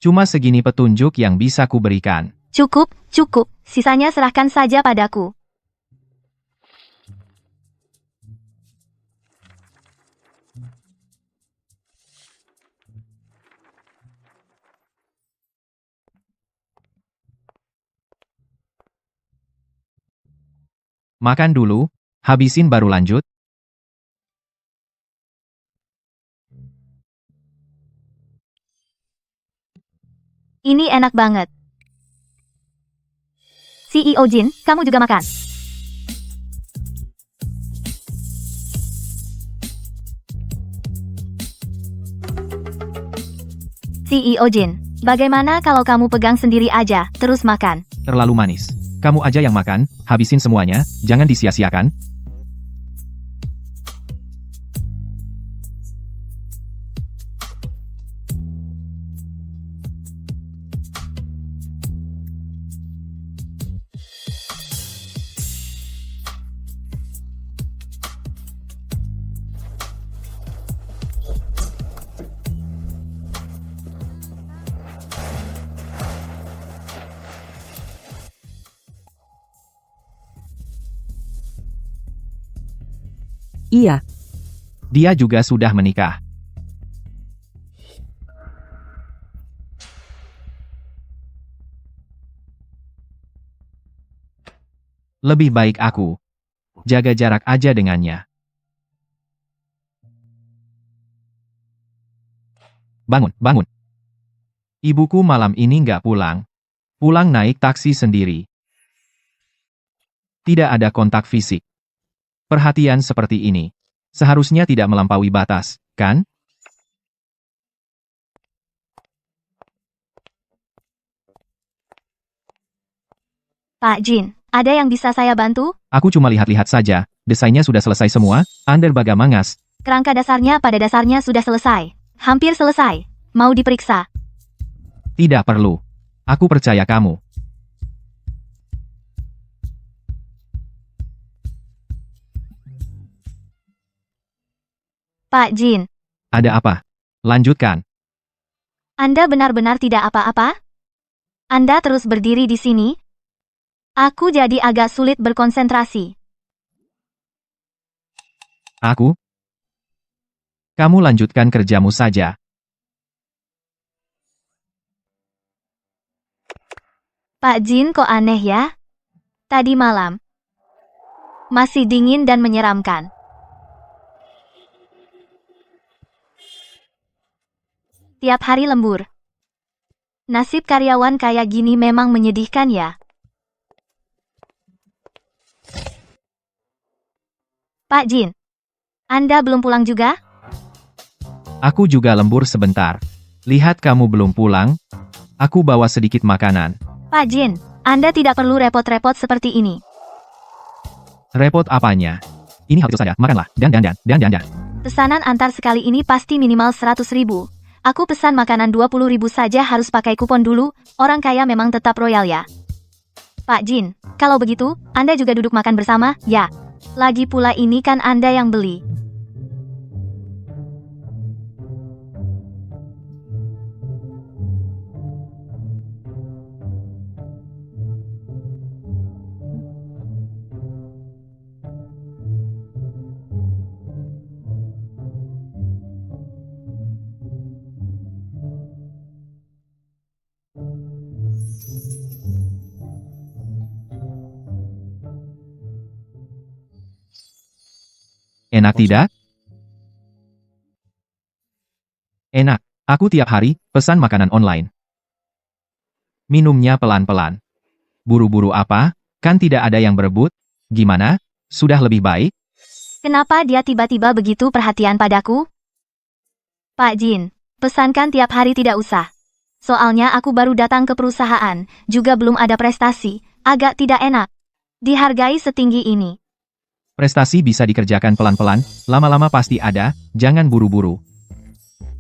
Cuma segini petunjuk yang bisa kuberikan. Cukup, cukup. Sisanya serahkan saja padaku. Makan dulu, habisin baru lanjut. Ini enak banget. CEO Jin, kamu juga makan. CEO Jin, bagaimana kalau kamu pegang sendiri aja, terus makan? Terlalu manis. Kamu aja yang makan, habisin semuanya, jangan disia-siakan. Iya, Dia juga sudah menikah. Lebih baik aku jaga jarak aja dengannya. Bangun, bangun. Ibuku malam ini nggak pulang. Pulang naik taksi sendiri. Tidak ada kontak fisik. Perhatian seperti ini seharusnya tidak melampaui batas, kan? Pak Jin, ada yang bisa saya bantu? Aku cuma lihat-lihat saja. Desainnya sudah selesai semua. Under bagamangas. Kerangka dasarnya pada dasarnya sudah selesai. Hampir selesai. Mau diperiksa? Tidak perlu. Aku percaya kamu. Pak Jin, Ada apa? Lanjutkan. Anda benar-benar tidak apa-apa? Anda terus berdiri di sini? Aku jadi agak sulit berkonsentrasi. Aku? Kamu lanjutkan kerjamu saja. Pak Jin kok aneh ya? Tadi malam. Masih dingin dan menyeramkan. Tiap hari lembur. Nasib karyawan kayak gini memang menyedihkan ya. Pak Jin, Anda belum pulang juga? Aku juga lembur sebentar. Lihat kamu belum pulang. Aku bawa sedikit makanan. Pak Jin, Anda tidak perlu repot-repot seperti ini. Repot apanya? Ini hal itu saja. Makanlah. Dan. Pesanan antar sekali ini pasti minimal 100.000. Aku pesan makanan 20.000 saja harus pakai kupon dulu. Orang kaya memang tetap royal ya. Pak Jin, kalau begitu, Anda juga duduk makan bersama, ya? Lagi pula ini kan Anda yang beli. Enak tidak? Enak. Aku tiap hari pesan makanan online. Minumnya pelan-pelan. Buru-buru apa? Kan tidak ada yang berebut. Gimana? Sudah lebih baik? Kenapa dia tiba-tiba begitu perhatian padaku? Pak Jin, pesankan tiap hari tidak usah. Soalnya aku baru datang ke perusahaan, juga belum ada prestasi, agak tidak enak. Dihargai setinggi ini. Prestasi bisa dikerjakan pelan-pelan, lama-lama pasti ada, jangan buru-buru.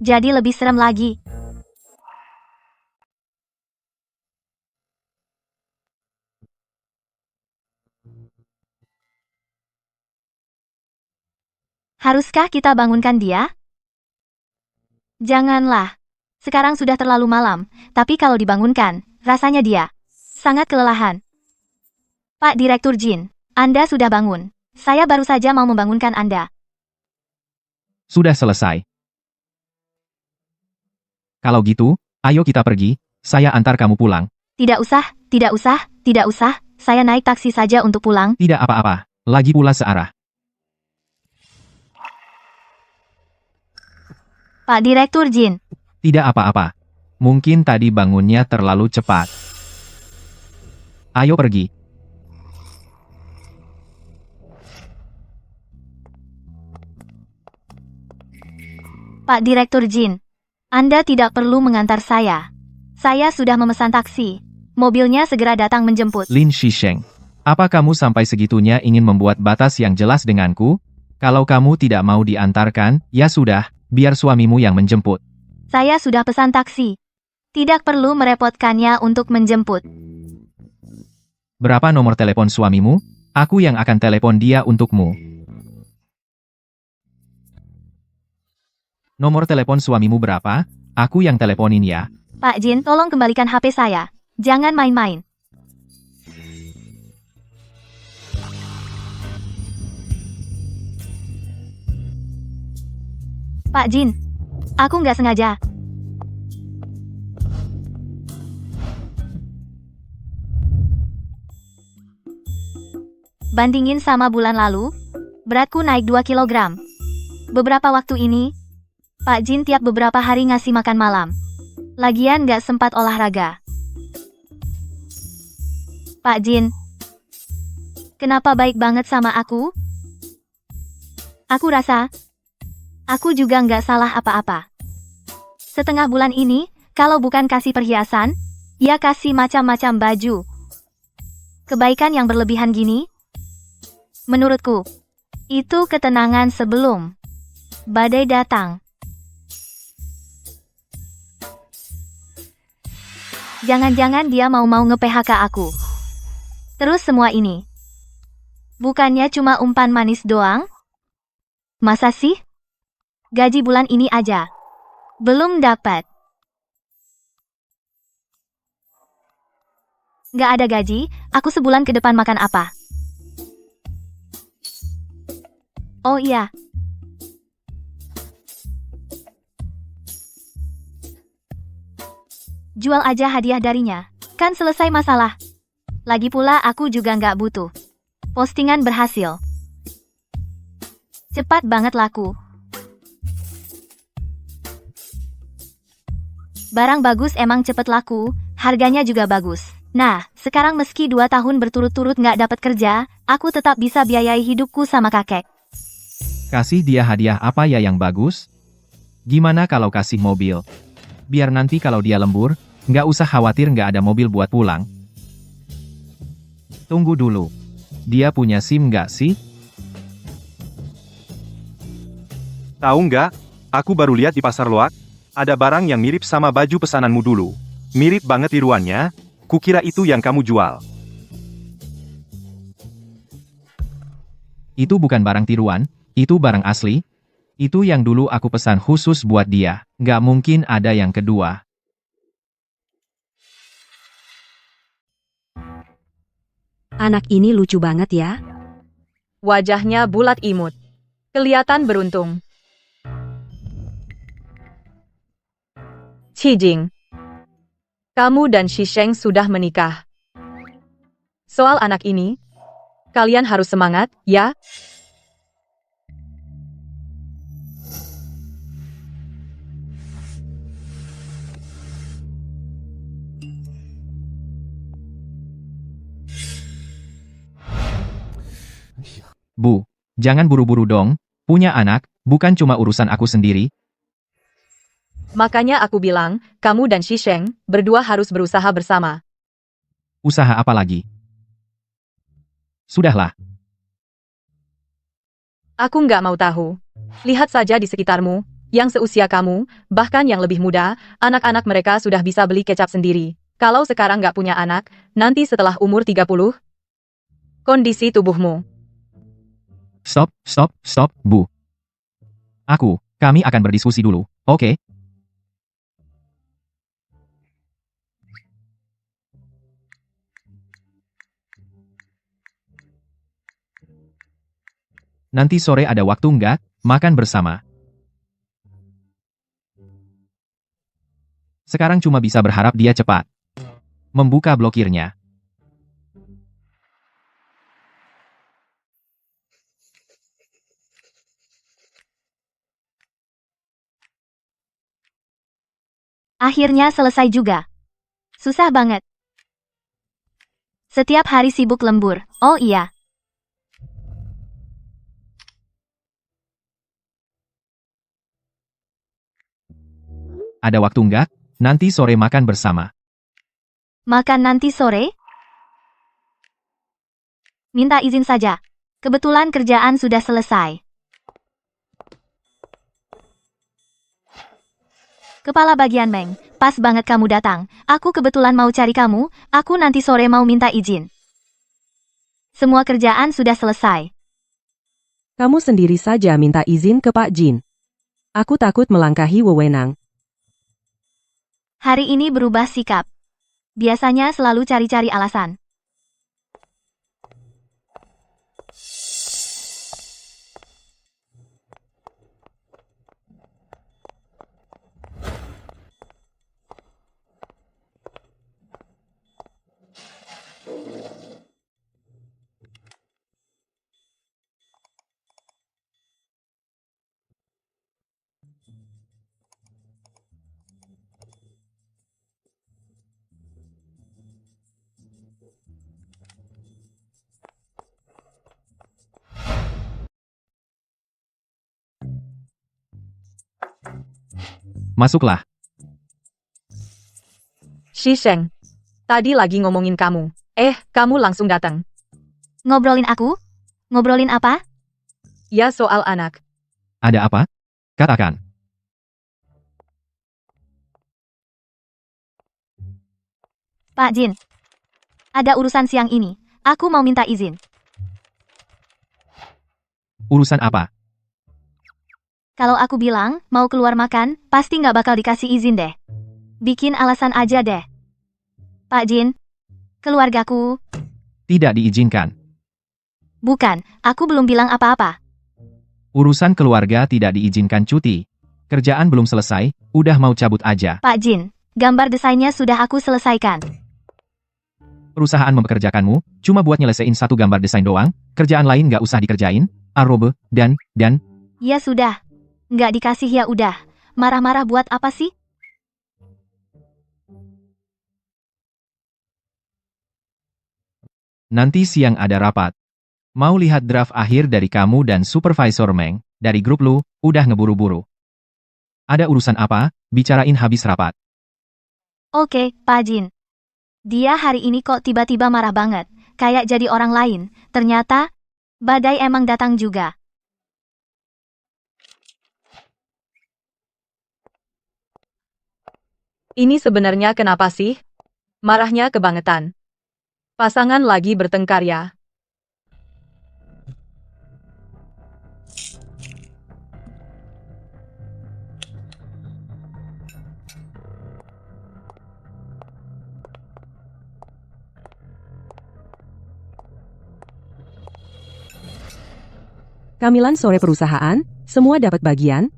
Jadi lebih serem lagi. Haruskah kita bangunkan dia? Janganlah. Sekarang sudah terlalu malam, tapi kalau dibangunkan, rasanya dia sangat kelelahan. Pak Direktur Jin, Anda sudah bangun. Saya baru saja mau membangunkan Anda. Sudah selesai. Kalau gitu, ayo kita pergi, saya antar kamu pulang. Tidak usah, tidak usah, tidak usah. Saya naik taksi saja untuk pulang. Tidak apa-apa, lagi pula searah. Pak Direktur Jin, Tidak apa-apa. Mungkin tadi bangunnya terlalu cepat. Ayo pergi. Pak Direktur Jin, Anda tidak perlu mengantar saya. Saya sudah memesan taksi. Mobilnya segera datang menjemput. Lin Shisheng, apa kamu sampai segitunya ingin membuat batas yang jelas denganku? Kalau kamu tidak mau diantarkan, ya sudah, biar suamimu yang menjemput. Saya sudah pesan taksi. Tidak perlu merepotkannya untuk menjemput. Berapa nomor telepon suamimu? Aku yang akan telepon dia untukmu. Nomor telepon suamimu berapa? Aku yang teleponin ya. Pak Jin, tolong kembalikan HP saya. Jangan main-main. Pak Jin, aku nggak sengaja. Bandingin sama bulan lalu, beratku naik 2 kilogram. Beberapa waktu ini, Pak Jin tiap beberapa hari ngasih makan malam. Lagian nggak sempat olahraga. Pak Jin, kenapa baik banget sama aku? Aku rasa, aku juga nggak salah apa-apa. Setengah bulan ini, kalau bukan kasih perhiasan, ya kasih macam-macam baju. Kebaikan yang berlebihan gini, menurutku, itu ketenangan sebelum badai datang. Jangan-jangan dia mau nge-PHK aku. Terus semua ini, bukannya cuma umpan manis doang? Masa sih? Gaji bulan ini aja belum dapat. Nggak ada gaji, aku sebulan ke depan makan apa? Oh iya. Jual aja hadiah darinya. Kan selesai masalah. Lagi pula aku juga nggak butuh. Postingan berhasil. Cepat banget laku. Barang bagus emang cepet laku, harganya juga bagus. Nah, sekarang meski 2 tahun berturut-turut nggak dapat kerja, aku tetap bisa biayai hidupku sama kakek. Kasih dia hadiah apa ya yang bagus? Gimana kalau kasih mobil? Biar nanti kalau dia lembur, nggak usah khawatir nggak ada mobil buat pulang. Tunggu dulu. Dia punya SIM nggak sih? Tahu nggak? Aku baru lihat di pasar loak, ada barang yang mirip sama baju pesananmu dulu. Mirip banget tiruannya, kukira itu yang kamu jual. Itu bukan barang tiruan, itu barang asli. Itu yang dulu aku pesan khusus buat dia. Nggak mungkin ada yang kedua. Anak ini lucu banget ya. Wajahnya bulat imut. Kelihatan beruntung. Qijing, kamu dan Shisheng sudah menikah. Soal anak ini, kalian harus semangat, ya? Bu, jangan buru-buru dong. Punya anak, bukan cuma urusan aku sendiri. Makanya aku bilang, kamu dan Shisheng berdua harus berusaha bersama. Usaha apa lagi? Sudahlah. Aku nggak mau tahu. Lihat saja di sekitarmu, yang seusia kamu, bahkan yang lebih muda, anak-anak mereka sudah bisa beli kecap sendiri. Kalau sekarang nggak punya anak, nanti setelah umur 30, kondisi tubuhmu. Stop, Bu. Kami akan berdiskusi dulu, oke? Nanti sore ada waktu nggak? Makan bersama. Sekarang cuma bisa berharap dia cepat membuka blokirnya. Akhirnya selesai juga. Susah banget. Setiap hari sibuk lembur. Oh iya. Ada waktu nggak? Nanti sore makan bersama. Makan nanti sore? Minta izin saja. Kebetulan kerjaan sudah selesai. Kepala bagian Meng, pas banget kamu datang. Aku kebetulan mau cari kamu, aku nanti sore mau minta izin. Semua kerjaan sudah selesai. Kamu sendiri saja minta izin ke Pak Jin. Aku takut melangkahi wewenang. Hari ini berubah sikap. Biasanya selalu cari-cari alasan. Masuklah. Shisheng. Tadi lagi ngomongin kamu. Kamu langsung datang. Ngobrolin aku? Ngobrolin apa? Ya soal anak. Ada apa? Katakan. Pak Jin. Ada urusan siang ini. Aku mau minta izin. Urusan apa? Kalau aku bilang, mau keluar makan, pasti nggak bakal dikasih izin deh. Bikin alasan aja deh. Pak Jin. Keluargaku. Tidak diizinkan. Bukan, aku belum bilang apa-apa. Urusan keluarga tidak diizinkan cuti. Kerjaan belum selesai, udah mau cabut aja. Pak Jin, gambar desainnya sudah aku selesaikan. Perusahaan mempekerjakanmu, cuma buat nyelesain satu gambar desain doang, kerjaan lain nggak usah dikerjain, arobe, dan... Ya sudah. Nggak dikasih ya udah. Marah-marah buat apa sih? Nanti siang ada rapat. Mau lihat draft akhir dari kamu dan supervisor Meng, dari grup lu, udah ngeburu-buru. Ada urusan apa, bicarain habis rapat. Oke, Pak Jin. Dia hari ini kok tiba-tiba marah banget, kayak jadi orang lain. Ternyata, badai emang datang juga. Ini sebenarnya kenapa sih? Marahnya kebangetan. Pasangan lagi bertengkar ya. Camilan sore perusahaan, semua dapat bagian.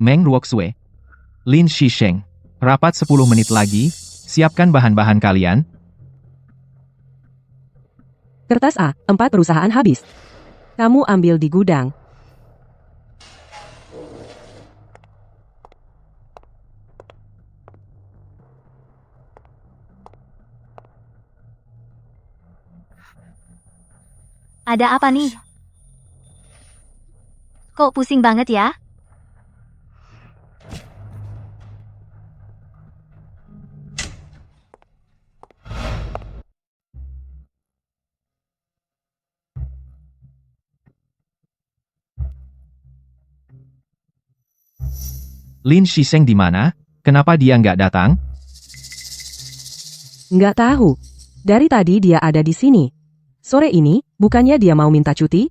Meng Ruoxue. Lin Shisheng. Rapat 10 menit lagi, siapkan bahan-bahan kalian. Kertas A, 4 perusahaan habis. Kamu ambil di gudang. Ada apa nih? Kok pusing banget ya? Lin Shisheng di mana? Kenapa dia nggak datang? Nggak tahu. Dari tadi dia ada di sini. Sore ini, bukannya dia mau minta cuti?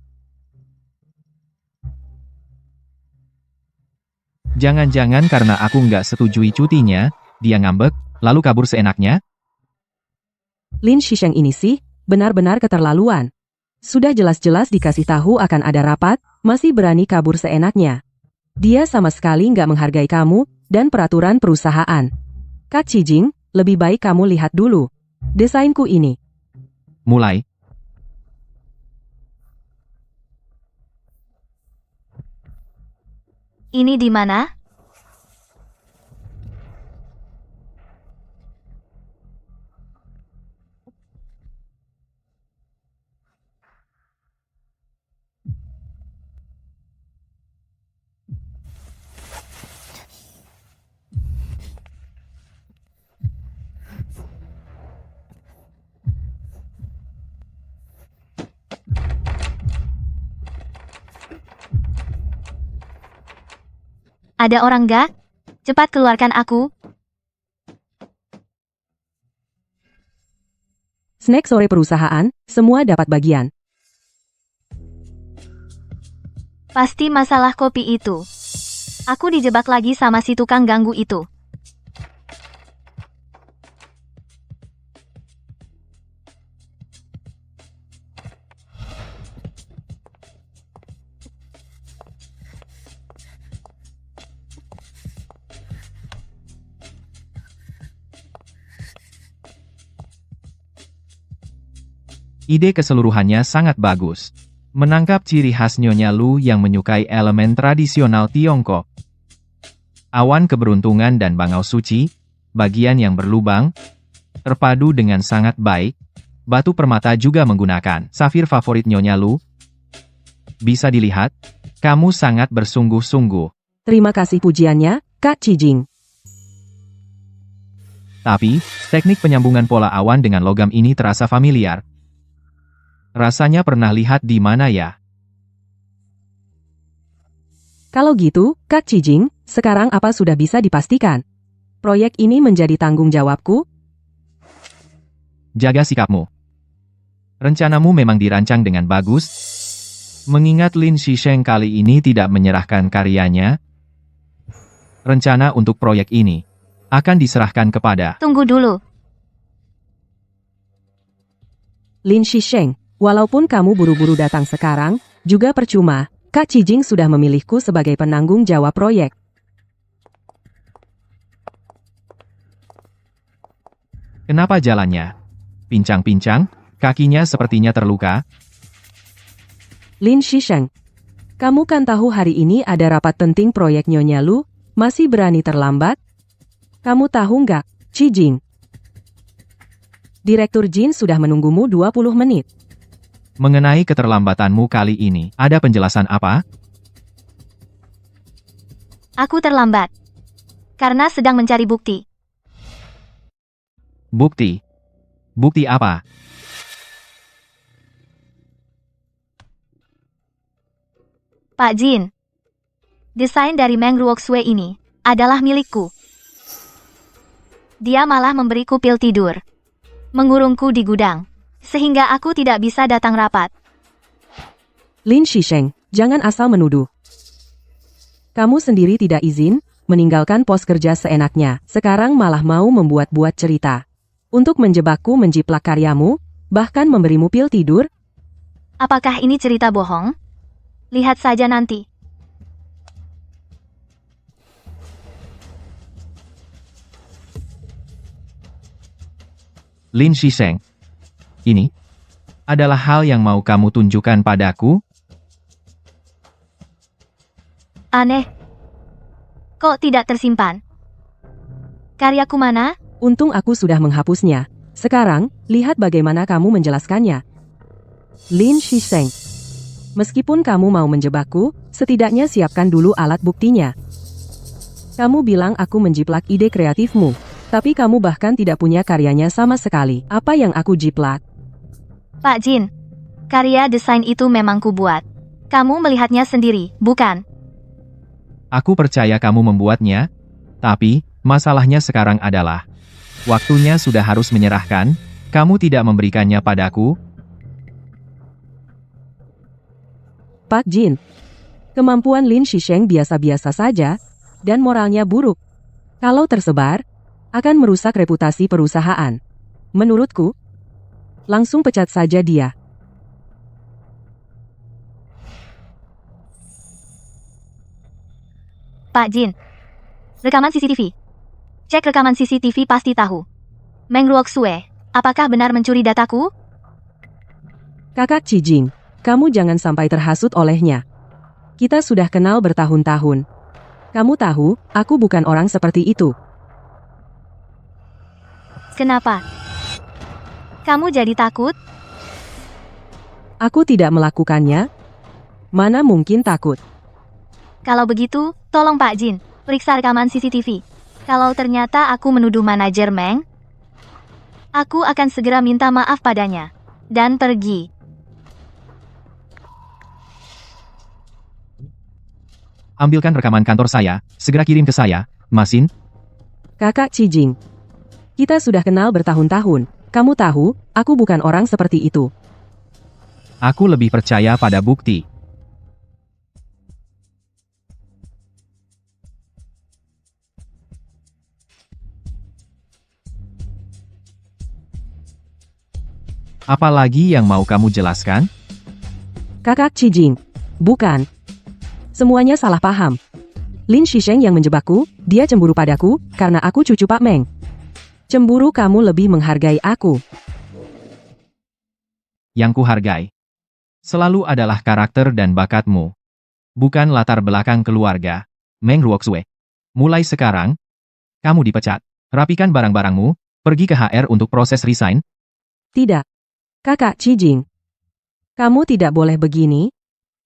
Jangan-jangan karena aku nggak setujui cutinya, dia ngambek, lalu kabur seenaknya? Lin Shisheng ini sih, benar-benar keterlaluan. Sudah jelas-jelas dikasih tahu akan ada rapat, masih berani kabur seenaknya. Dia sama sekali nggak menghargai kamu dan peraturan perusahaan. Kak Cijing, lebih baik kamu lihat dulu desainku ini. Mulai. Ini di mana? Ada orang gak? Cepat keluarkan aku. Snack sore perusahaan, semua dapat bagian. Pasti masalah kopi itu. Aku dijebak lagi sama si tukang ganggu itu. Ide keseluruhannya sangat bagus. Menangkap ciri khas Nyonya Lu yang menyukai elemen tradisional Tiongkok. Awan keberuntungan dan bangau suci, bagian yang berlubang, terpadu dengan sangat baik. Batu permata juga menggunakan safir favorit Nyonya Lu. Bisa dilihat, kamu sangat bersungguh-sungguh. Terima kasih pujiannya, Kak Cijing. Tapi, teknik penyambungan pola awan dengan logam ini terasa familiar. Rasanya pernah lihat di mana ya? Kalau gitu, Kak Cijing, sekarang apa sudah bisa dipastikan? Proyek ini menjadi tanggung jawabku? Jaga sikapmu. Rencanamu memang dirancang dengan bagus. Mengingat Lin Shisheng kali ini tidak menyerahkan karyanya, rencana untuk proyek ini akan diserahkan kepada... Tunggu dulu. Lin Shisheng, walaupun kamu buru-buru datang sekarang, juga percuma. Kak Cijing sudah memilihku sebagai penanggung jawab proyek. Kenapa jalannya pincang-pincang? Kakinya sepertinya terluka. Lin Shisheng, kamu kan tahu hari ini ada rapat penting proyek Nyonya Lu, masih berani terlambat? Kamu tahu nggak, Cijing? Direktur Jin sudah menunggumu 20 menit. Mengenai keterlambatanmu kali ini, ada penjelasan apa? Aku terlambat. Karena sedang mencari bukti. Bukti? Bukti apa? Pak Jin, desain dari Meng Ruoxue ini adalah milikku. Dia malah memberiku pil tidur, mengurungku di gudang, sehingga aku tidak bisa datang rapat. Lin Shisheng, jangan asal menuduh. Kamu sendiri tidak izin, meninggalkan pos kerja seenaknya, sekarang malah mau membuat-buat cerita. Untuk menjebakku menjiplak karyamu, bahkan memberimu pil tidur? Apakah ini cerita bohong? Lihat saja nanti. Lin Shisheng, ini adalah hal yang mau kamu tunjukkan padaku? Aneh. Kok tidak tersimpan? Karyaku mana? Untung aku sudah menghapusnya. Sekarang, lihat bagaimana kamu menjelaskannya. Lin Shisheng, meskipun kamu mau menjebakku, setidaknya siapkan dulu alat buktinya. Kamu bilang aku menjiplak ide kreatifmu, tapi kamu bahkan tidak punya karyanya sama sekali. Apa yang aku jiplak? Pak Jin, karya desain itu memang kubuat. Kamu melihatnya sendiri, bukan? Aku percaya kamu membuatnya, tapi masalahnya sekarang adalah waktunya sudah harus menyerahkan. Kamu tidak memberikannya padaku. Pak Jin, kemampuan Lin Shisheng biasa-biasa saja, dan moralnya buruk. Kalau tersebar, akan merusak reputasi perusahaan. Menurutku, langsung pecat saja dia. Pak Jin, rekaman CCTV. Cek rekaman CCTV pasti tahu. Meng Ruoxue, apakah benar mencuri dataku? Kakak Cijing, kamu jangan sampai terhasut olehnya. Kita sudah kenal bertahun-tahun. Kamu tahu, aku bukan orang seperti itu. Kenapa? Kamu jadi takut? Aku tidak melakukannya. Mana mungkin takut? Kalau begitu, tolong Pak Jin, periksa rekaman CCTV. Kalau ternyata aku menuduh manajer Meng, aku akan segera minta maaf padanya. Dan pergi. Ambilkan rekaman kantor saya, segera kirim ke saya, Masin. Kakak Cijing, kita sudah kenal bertahun-tahun. Kamu tahu, aku bukan orang seperti itu. Aku lebih percaya pada bukti. Apalagi yang mau kamu jelaskan? Kakak Cijing, bukan. Semuanya salah paham. Lin Shisheng yang menjebakku, dia cemburu padaku, karena aku cucu Pak Meng. Cemburu kamu lebih menghargai aku. yang kuhargai selalu adalah karakter dan bakatmu, bukan latar belakang keluarga. Meng Ruoxue. Mulai sekarang, kamu dipecat. Rapikan barang-barangmu, pergi ke HR untuk proses resign. Tidak. Kakak Cijing. Kamu tidak boleh begini.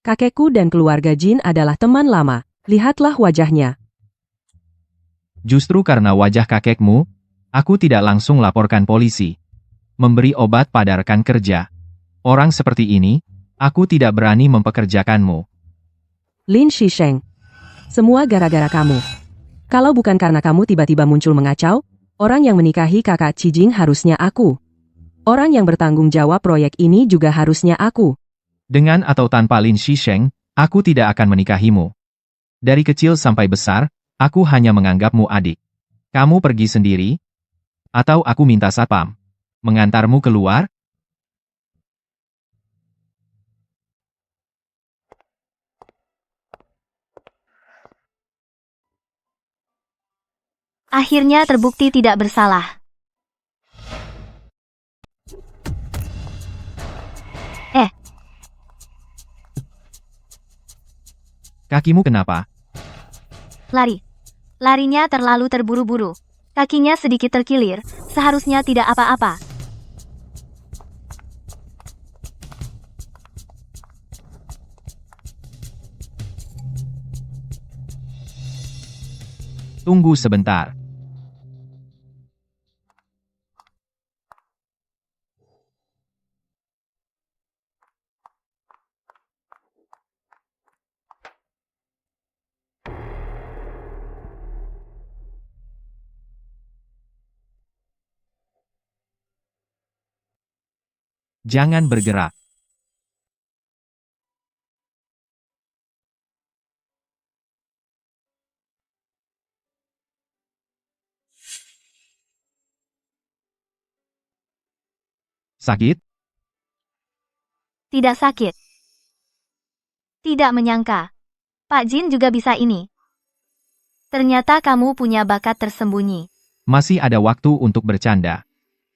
Kakekku dan keluarga Jin adalah teman lama. Lihatlah wajahnya. Justru karena wajah kakekmu, aku tidak langsung laporkan polisi. Memberi obat pada rekan kerja. Orang seperti ini, aku tidak berani mempekerjakanmu. Lin Shisheng. Semua gara-gara kamu. Kalau bukan karena kamu tiba-tiba muncul mengacau, orang yang menikahi kakak Cijing harusnya aku. Orang yang bertanggung jawab proyek ini juga harusnya aku. Dengan atau tanpa Lin Shisheng, aku tidak akan menikahimu. Dari kecil sampai besar, aku hanya menganggapmu adik. Kamu pergi sendiri? Atau aku minta satpam mengantarmu keluar? Akhirnya terbukti tidak bersalah. Kakimu kenapa? Lari. Larinya terlalu terburu-buru. Kakinya sedikit terkilir, seharusnya tidak apa-apa. Tunggu sebentar. Jangan bergerak. Sakit? Tidak sakit. Tidak menyangka. Pak Jin juga bisa ini. Ternyata kamu punya bakat tersembunyi. Masih ada waktu untuk bercanda.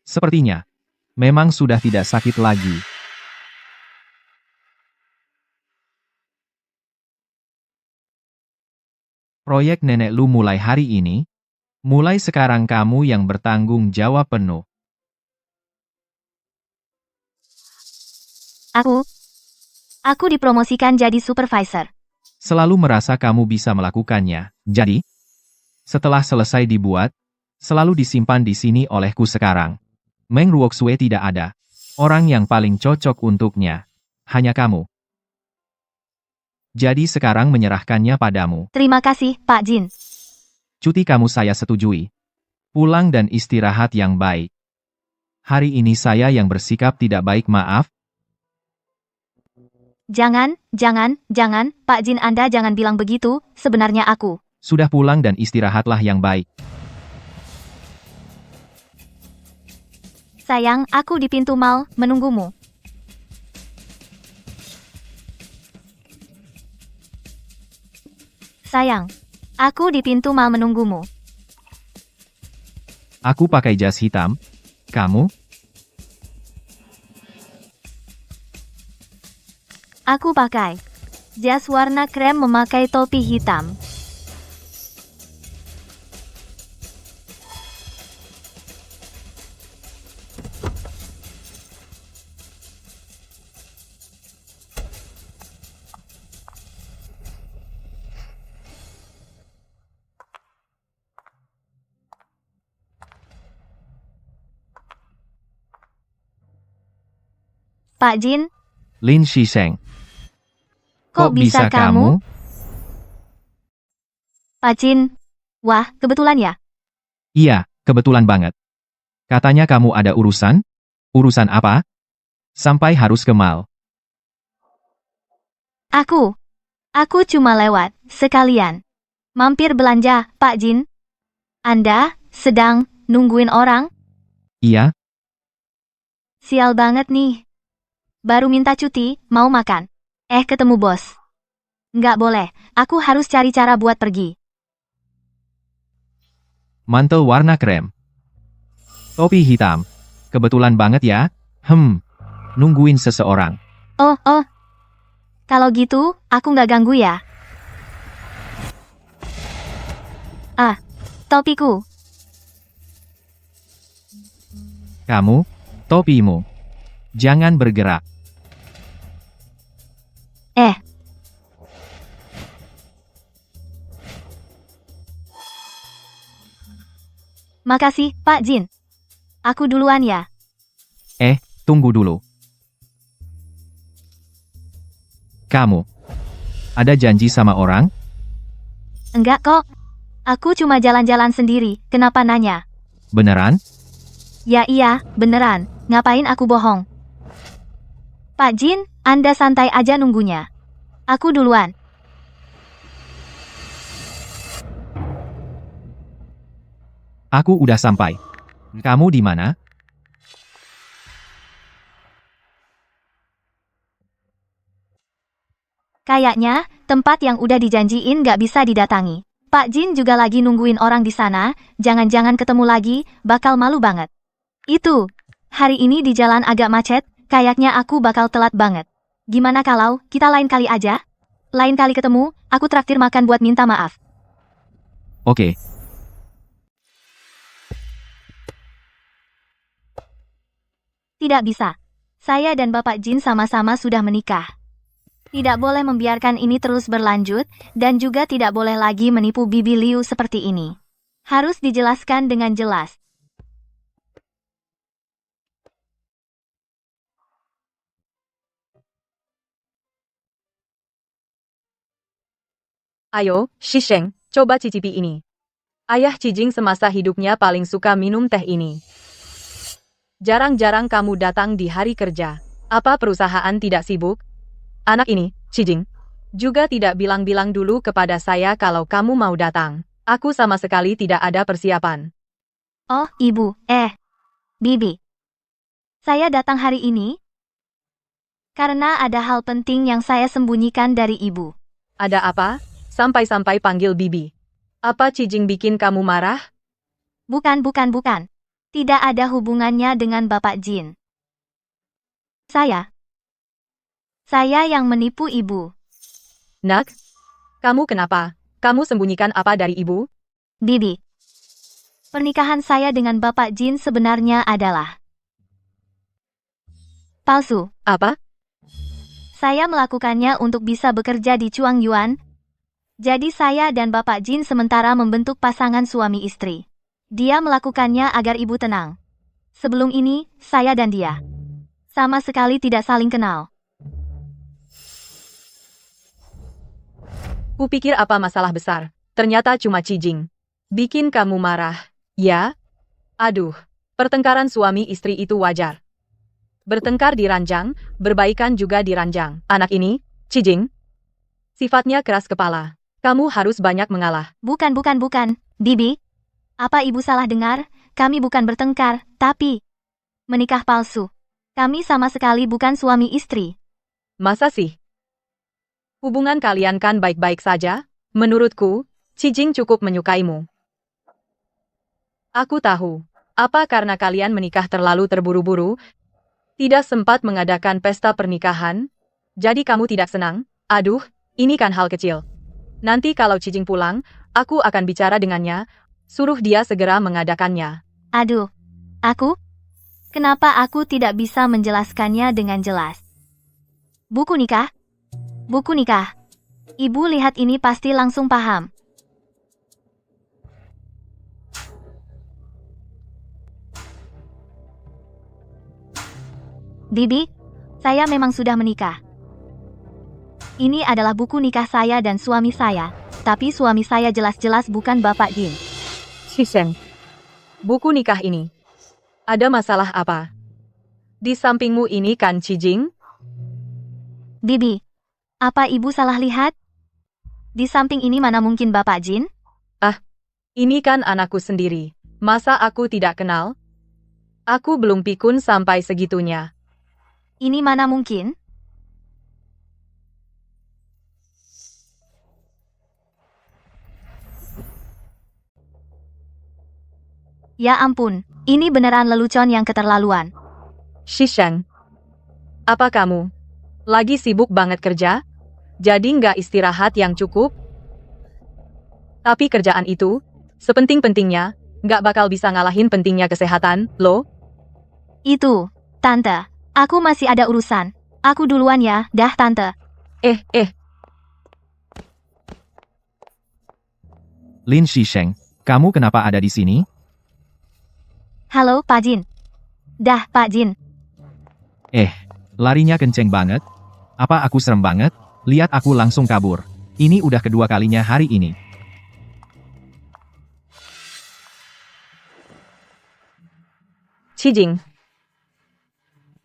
Sepertinya, memang sudah tidak sakit lagi. Proyek nenek lu mulai hari ini. Mulai sekarang kamu yang bertanggung jawab penuh. Aku dipromosikan jadi supervisor. Selalu merasa kamu bisa melakukannya. Jadi, setelah selesai dibuat, selalu disimpan di sini olehku sekarang. Meng Ruoxue tidak ada. Orang yang paling cocok untuknya. Hanya kamu. Jadi sekarang menyerahkannya padamu. Terima kasih, Pak Jin. Cuti kamu saya setujui. Pulang dan istirahat yang baik. Hari ini saya yang bersikap tidak baik, maaf. Jangan, Pak Jin, Anda jangan bilang begitu, sebenarnya aku. Sudah pulang dan istirahatlah yang baik. Sayang, aku di pintu mal, menunggumu. Sayang, aku di pintu mal menunggumu. Aku pakai jas hitam. Kamu? Aku pakai jas warna krem memakai topi hitam. Pak Jin, Lin Shisheng. kok bisa kamu? Pak Jin, wah, kebetulan ya? Iya, kebetulan banget. Katanya kamu ada urusan? Urusan apa? Sampai harus ke mall. Aku cuma lewat, sekalian. Mampir belanja, Pak Jin. Anda sedang nungguin orang? Iya, Sial banget nih. Baru minta cuti, mau makan. Ketemu bos. Nggak boleh, aku harus cari cara buat pergi. mantel warna krem. Topi hitam. Kebetulan banget ya. nungguin seseorang. Oh, kalau gitu, aku nggak ganggu ya. Ah, topiku. Kamu, topimu. Jangan bergerak. Makasih, Pak Jin. Aku duluan ya. Tunggu dulu. Kamu, ada janji sama orang? Enggak kok. Aku cuma jalan-jalan sendiri, kenapa nanya? Beneran? Ya iya, beneran. Ngapain aku bohong? Pak Jin, Anda santai aja nunggunya. Aku duluan. Aku udah sampai. Kamu di mana? Kayaknya, tempat yang udah dijanjiin nggak bisa didatangi. Pak Jin juga lagi nungguin orang di sana, jangan-jangan ketemu lagi, bakal malu banget. Itu, hari ini di jalan agak macet, kayaknya aku bakal telat banget. Gimana kalau kita lain kali aja? Lain kali ketemu, aku traktir makan buat minta maaf. Oke. Tidak bisa. Saya dan Bapak Jin sama-sama sudah menikah. Tidak boleh membiarkan ini terus berlanjut, dan juga tidak boleh lagi menipu Bibi Liu seperti ini. Harus dijelaskan dengan jelas. Ayo, Shisheng, coba cicipi ini. Ayah Cijing semasa hidupnya paling suka minum teh ini. Jarang-jarang kamu datang di hari kerja. Apa perusahaan tidak sibuk? Anak ini, Cijing, juga tidak bilang-bilang dulu kepada saya kalau kamu mau datang. Aku sama sekali tidak ada persiapan. Oh, Ibu, Bibi. Saya datang hari ini karena ada hal penting yang saya sembunyikan dari Ibu. Ada apa? Sampai-sampai panggil Bibi. Apa Cijing bikin kamu marah? Bukan. Tidak ada hubungannya dengan Bapak Jin. Saya yang menipu Ibu. Nak, kamu kenapa? Kamu sembunyikan apa dari Ibu? Bibi. Pernikahan saya dengan Bapak Jin sebenarnya adalah palsu. Apa? Saya melakukannya untuk bisa bekerja di Chuang Yuan. Jadi saya dan Bapak Jin sementara membentuk pasangan suami istri. Dia melakukannya agar Ibu tenang. Sebelum ini, saya dan dia sama sekali tidak saling kenal. Kupikir apa masalah besar. Ternyata cuma Cijing. Bikin kamu marah, ya? Aduh, pertengkaran suami istri itu wajar. Bertengkar di ranjang, berbaikan juga di ranjang. Anak ini, Cijing, sifatnya keras kepala. Kamu harus banyak mengalah. Bukan. Bibi, apa Ibu salah dengar? Kami bukan bertengkar, tapi menikah palsu. Kami sama sekali bukan suami istri. Masa sih? Hubungan kalian kan baik-baik saja? Menurutku, Cijing cukup menyukaimu. Aku tahu. Apa karena kalian menikah terlalu terburu-buru? Tidak sempat mengadakan pesta pernikahan? Jadi kamu tidak senang? Aduh, ini kan hal kecil. Nanti kalau Cijing pulang, aku akan bicara dengannya. Suruh dia segera mengadakannya. Aduh, kenapa aku tidak bisa menjelaskannya dengan jelas? Buku nikah. Ibu lihat ini pasti langsung paham. Bibi, saya memang sudah menikah. Ini adalah buku nikah saya dan suami saya, tapi suami saya jelas-jelas bukan Bapak Jin. Shisheng, buku nikah ini. Ada masalah apa? Di sampingmu ini kan Cijing? Bibi, apa Ibu salah lihat? Di samping ini mana mungkin Bapak Jin? Ini kan anakku sendiri. Masa aku tidak kenal? Aku belum pikun sampai segitunya. Ini mana mungkin? Ya ampun, ini beneran lelucon yang keterlaluan. Shisheng, Apa kamu lagi sibuk banget kerja? Jadi nggak istirahat yang cukup? Tapi kerjaan itu, sepenting-pentingnya, nggak bakal bisa ngalahin pentingnya kesehatan, loh. Itu, Tante. Aku masih ada urusan. Aku duluan ya, dah Tante. Lin Shisheng, kamu kenapa ada di sini? Halo, Pak Jin. Dah, Pak Jin. Larinya kenceng banget. Apa aku serem banget? Lihat aku langsung kabur. Ini udah kedua kalinya hari ini. Cijing.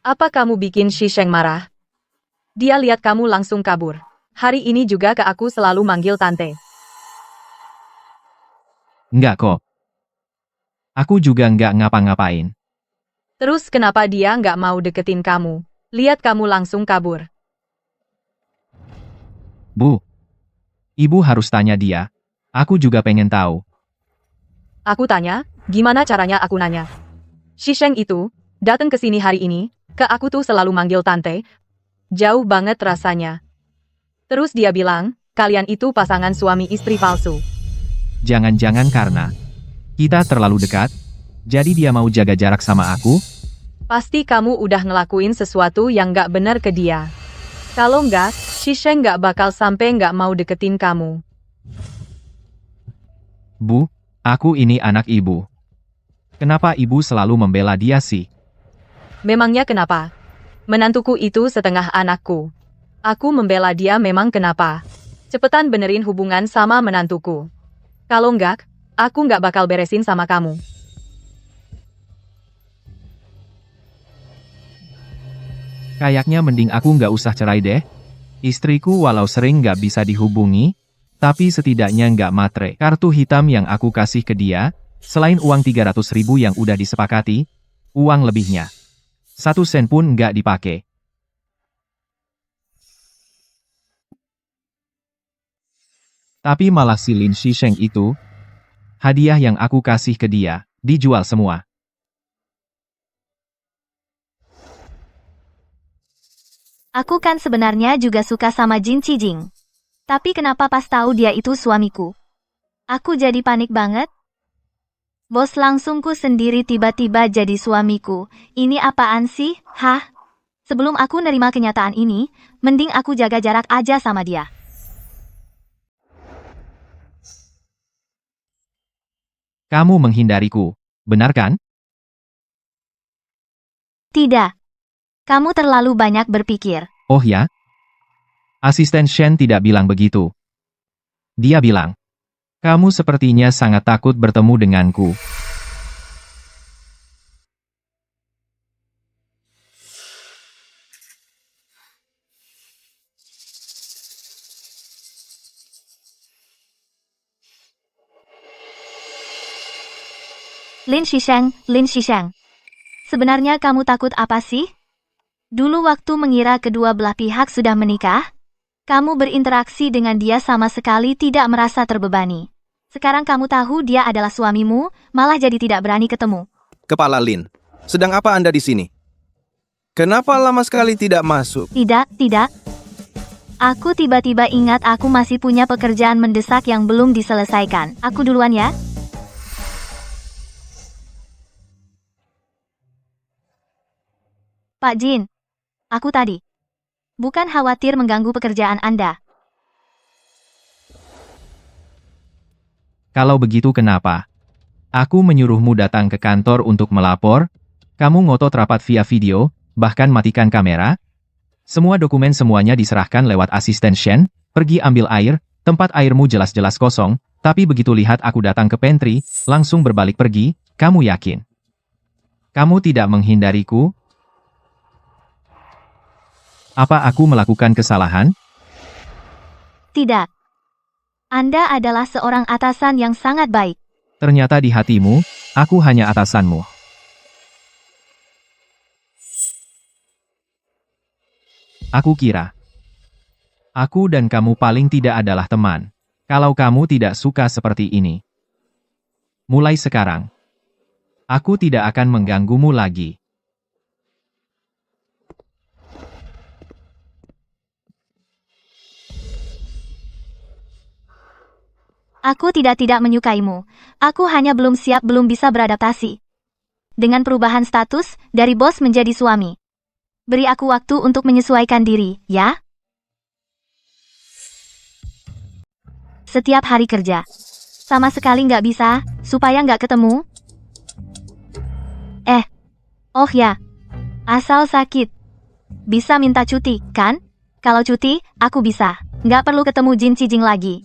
Apa kamu bikin Shisheng marah? Dia lihat kamu langsung kabur. Hari ini juga ke aku selalu manggil tante. Enggak kok. Aku juga nggak ngapa-ngapain. Terus kenapa dia nggak mau deketin kamu? Lihat kamu langsung kabur. Bu. Ibu harus tanya dia. Aku juga pengen tahu. Aku tanya, gimana caranya aku nanya? Shisheng itu, datang ke sini hari ini, ke aku tuh selalu manggil tante. Jauh banget rasanya. Terus dia bilang, kalian itu pasangan suami istri palsu. Jangan-jangan karena kita terlalu dekat, jadi dia mau jaga jarak sama aku? Pasti kamu udah ngelakuin sesuatu yang nggak benar ke dia. Kalau nggak, Shisheng nggak bakal sampai nggak mau deketin kamu. Bu, aku ini anak ibu. Kenapa ibu selalu membela dia sih? Memangnya kenapa? Menantuku itu setengah anakku. Aku membela dia memang kenapa? Cepetan benerin hubungan sama menantuku. Kalau enggak, aku nggak bakal beresin sama kamu. Kayaknya mending aku nggak usah cerai deh. Istriku walau sering nggak bisa dihubungi, tapi setidaknya nggak matre. Kartu hitam yang aku kasih ke dia, selain uang 300.000 yang udah disepakati, uang lebihnya 1 sen pun nggak dipakai. Tapi malah si Lin Shisheng itu, hadiah yang aku kasih ke dia, dijual semua. Aku kan sebenarnya juga suka sama Jin Cijing. Tapi kenapa pas tahu dia itu suamiku? Aku jadi panik banget. Bos langsungku sendiri tiba-tiba jadi suamiku. Ini apaan sih? Hah? Sebelum aku nerima kenyataan ini, mending aku jaga jarak aja sama dia. Kamu menghindariku, benar kan? Tidak. Kamu terlalu banyak berpikir. Oh ya? Asisten Shen tidak bilang begitu. Dia bilang, kamu sepertinya sangat takut bertemu denganku. Lin Shisheng. Sebenarnya kamu takut apa sih? Dulu waktu mengira kedua belah pihak sudah menikah, kamu berinteraksi dengan dia sama sekali tidak merasa terbebani. Sekarang kamu tahu dia adalah suamimu, malah jadi tidak berani ketemu. Kepala Lin, sedang apa Anda di sini? Kenapa lama sekali tidak masuk? Tidak. Aku tiba-tiba ingat aku masih punya pekerjaan mendesak yang belum diselesaikan. Aku duluan ya. Pak Jin, aku tadi bukan khawatir mengganggu pekerjaan Anda. Kalau begitu kenapa? Aku menyuruhmu datang ke kantor untuk melapor, kamu ngotot rapat via video, bahkan matikan kamera. Semua dokumen semuanya diserahkan lewat asisten Shen, pergi ambil air, tempat airmu jelas-jelas kosong, tapi begitu lihat aku datang ke pantry, langsung berbalik pergi, kamu yakin? Kamu tidak menghindariku? Apa aku melakukan kesalahan? Tidak. Anda adalah seorang atasan yang sangat baik. Ternyata di hatimu, aku hanya atasanmu. Aku kira, aku dan kamu paling tidak adalah teman. Kalau kamu tidak suka seperti ini. Mulai sekarang, aku tidak akan mengganggumu lagi. Aku tidak menyukaimu. Aku hanya belum siap, belum bisa beradaptasi. Dengan perubahan status, dari bos menjadi suami. Beri aku waktu untuk menyesuaikan diri, ya? Setiap hari kerja. Sama sekali nggak bisa, supaya nggak ketemu. Oh ya. Asal sakit. Bisa minta cuti, kan? Kalau cuti, aku bisa. Nggak perlu ketemu Jin Cijing lagi.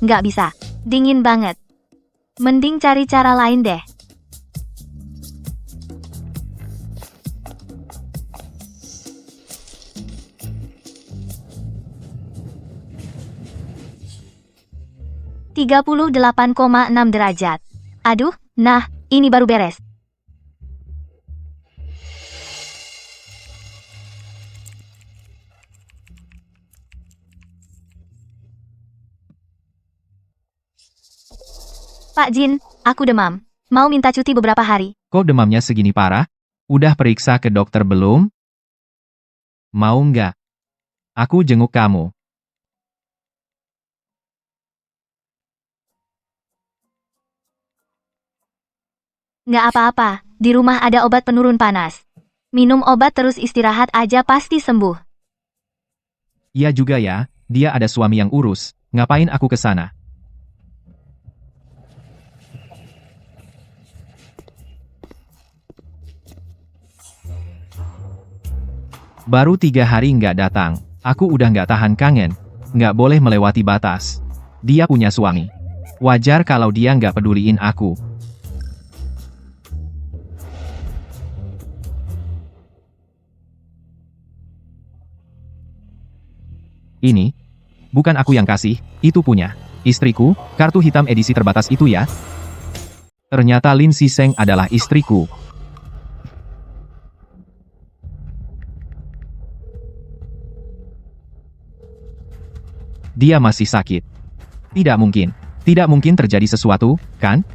Nggak bisa. Dingin banget. Mending cari cara lain deh. ,38,6 derajat. Aduh, nah, ini baru beres. Pak Jin, aku demam. Mau minta cuti beberapa hari. Kok demamnya segini parah? Udah periksa ke dokter belum? Mau nggak? Aku jenguk kamu. Nggak apa-apa, di rumah ada obat penurun panas. Minum obat terus istirahat aja pasti sembuh. Iya juga ya, dia ada suami yang urus. Ngapain aku ke sana? Baru 3 hari nggak datang. Aku udah nggak tahan kangen. Nggak boleh melewati batas. Dia punya suami. Wajar kalau dia nggak peduliin aku. Ini, bukan aku yang kasih, itu punya istriku, kartu hitam edisi terbatas itu ya. Ternyata Lin Xisheng adalah istriku. Dia masih sakit. Tidak mungkin terjadi sesuatu, kan?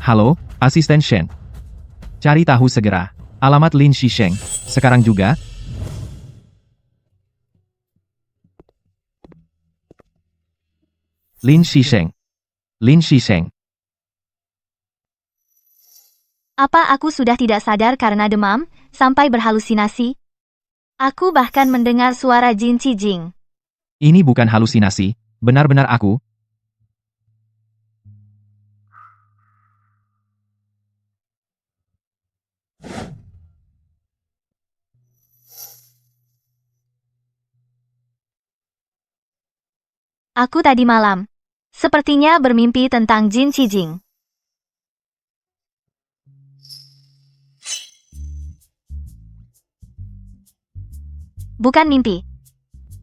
Halo, Asisten Shen. Cari tahu segera. Alamat Lin Xisheng. Sekarang juga. Lin Xisheng. Apa aku sudah tidak sadar karena demam, sampai berhalusinasi? Aku bahkan mendengar suara Jin Cijing. Ini bukan halusinasi, benar-benar aku. Aku tadi malam, sepertinya bermimpi tentang Jin Cijing. Bukan mimpi.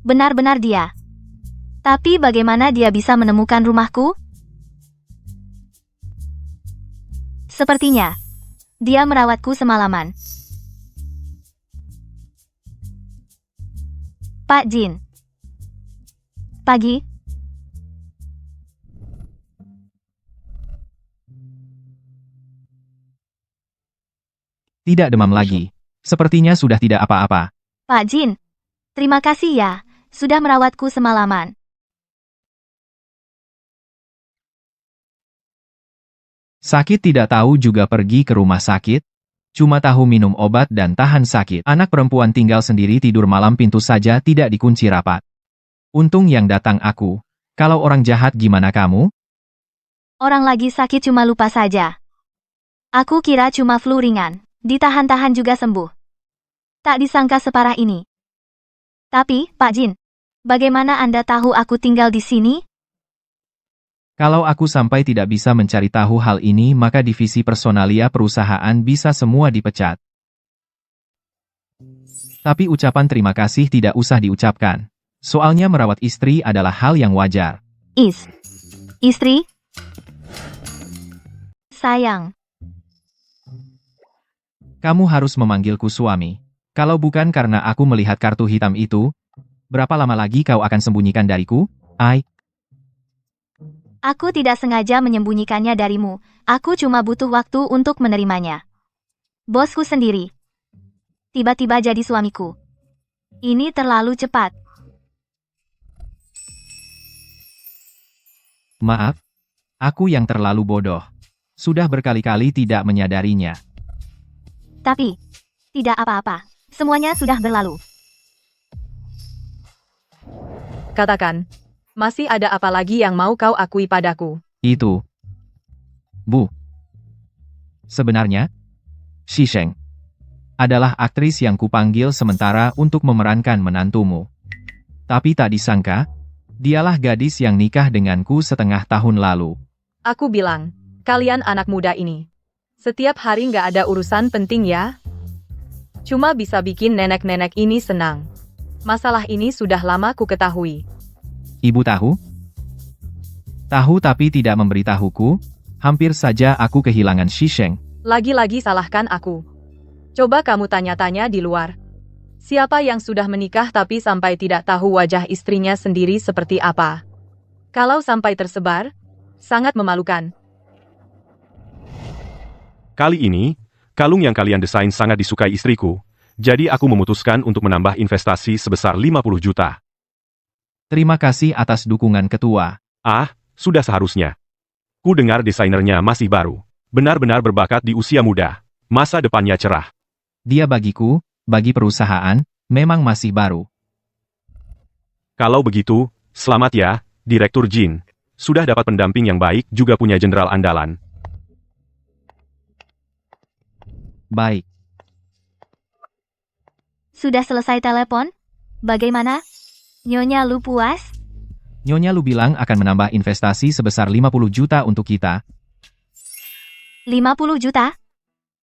Benar-benar dia. Tapi bagaimana dia bisa menemukan rumahku? Sepertinya, dia merawatku semalaman. Pak Jin. Pagi. Tidak demam lagi. Sepertinya sudah tidak apa-apa. Pak Jin. Terima kasih ya, sudah merawatku semalaman. Sakit tidak tahu juga pergi ke rumah sakit. Cuma tahu minum obat dan tahan sakit. Anak perempuan tinggal sendiri tidur malam pintu saja tidak dikunci rapat. Untung yang datang aku. Kalau orang jahat gimana kamu? Orang lagi sakit cuma lupa saja. Aku kira cuma flu ringan, ditahan-tahan juga sembuh. Tak disangka separah ini. Tapi, Pak Jin, bagaimana Anda tahu aku tinggal di sini? Kalau aku sampai tidak bisa mencari tahu hal ini maka divisi personalia perusahaan bisa semua dipecat. Tapi ucapan terima kasih tidak usah diucapkan. Soalnya merawat istri adalah hal yang wajar. Istri? Sayang. Kamu harus memanggilku suami. Kalau bukan karena aku melihat kartu hitam itu, berapa lama lagi kau akan sembunyikan dariku? Aku tidak sengaja menyembunyikannya darimu. Aku cuma butuh waktu untuk menerimanya. Bosku sendiri. Tiba-tiba jadi suamiku. Ini terlalu cepat. Maaf, aku yang terlalu bodoh. Sudah berkali-kali tidak menyadarinya. Tapi, tidak apa-apa. Semuanya sudah berlalu. Katakan, masih ada apa lagi yang mau kau akui padaku? Itu. Bu. Sebenarnya, Shisheng adalah aktris yang kupanggil sementara untuk memerankan menantumu. Tapi tak disangka, dialah gadis yang nikah denganku setengah tahun lalu. Aku bilang, kalian anak muda ini. Setiap hari nggak ada urusan penting ya? Cuma bisa bikin nenek-nenek ini senang. Masalah ini sudah lama ku ketahui. Ibu tahu? Tahu tapi tidak memberitahuku, hampir saja aku kehilangan Shisheng. Lagi-lagi salahkan aku. Coba kamu tanya-tanya di luar. Siapa yang sudah menikah tapi sampai tidak tahu wajah istrinya sendiri seperti apa? Kalau sampai tersebar, sangat memalukan. Kali ini, kalung yang kalian desain sangat disukai istriku, jadi aku memutuskan untuk menambah investasi sebesar 50 juta. Terima kasih atas dukungan ketua. Ah, sudah seharusnya. Ku dengar desainernya masih baru. Benar-benar berbakat di usia muda. Masa depannya cerah. Dia bagiku, bagi perusahaan, memang masih baru. Kalau begitu, selamat ya, Direktur Jin. Sudah dapat pendamping yang baik juga punya jenderal andalan. Baik. Sudah selesai telepon? Bagaimana? Nyonya Lu puas? Nyonya Lu bilang akan menambah investasi sebesar 50 juta untuk kita. 50 juta?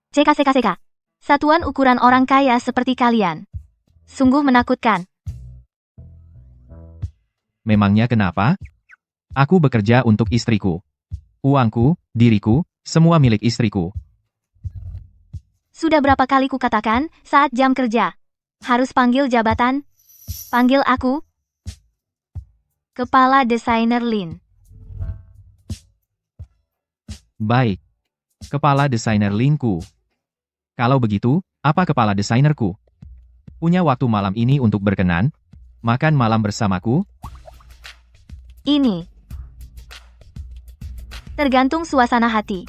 CK. Satuan ukuran orang kaya seperti kalian. Sungguh menakutkan. Memangnya kenapa? Aku bekerja untuk istriku. Uangku, diriku, semua milik istriku. Sudah berapa kali kukatakan, saat jam kerja. Harus panggil jabatan. Panggil aku. Kepala Desainer Lin. Baik. Kepala desainer Linku. Kalau begitu, apa kepala desainerku? Punya waktu malam ini untuk berkenan? Makan malam bersamaku? Ini. Tergantung suasana hati.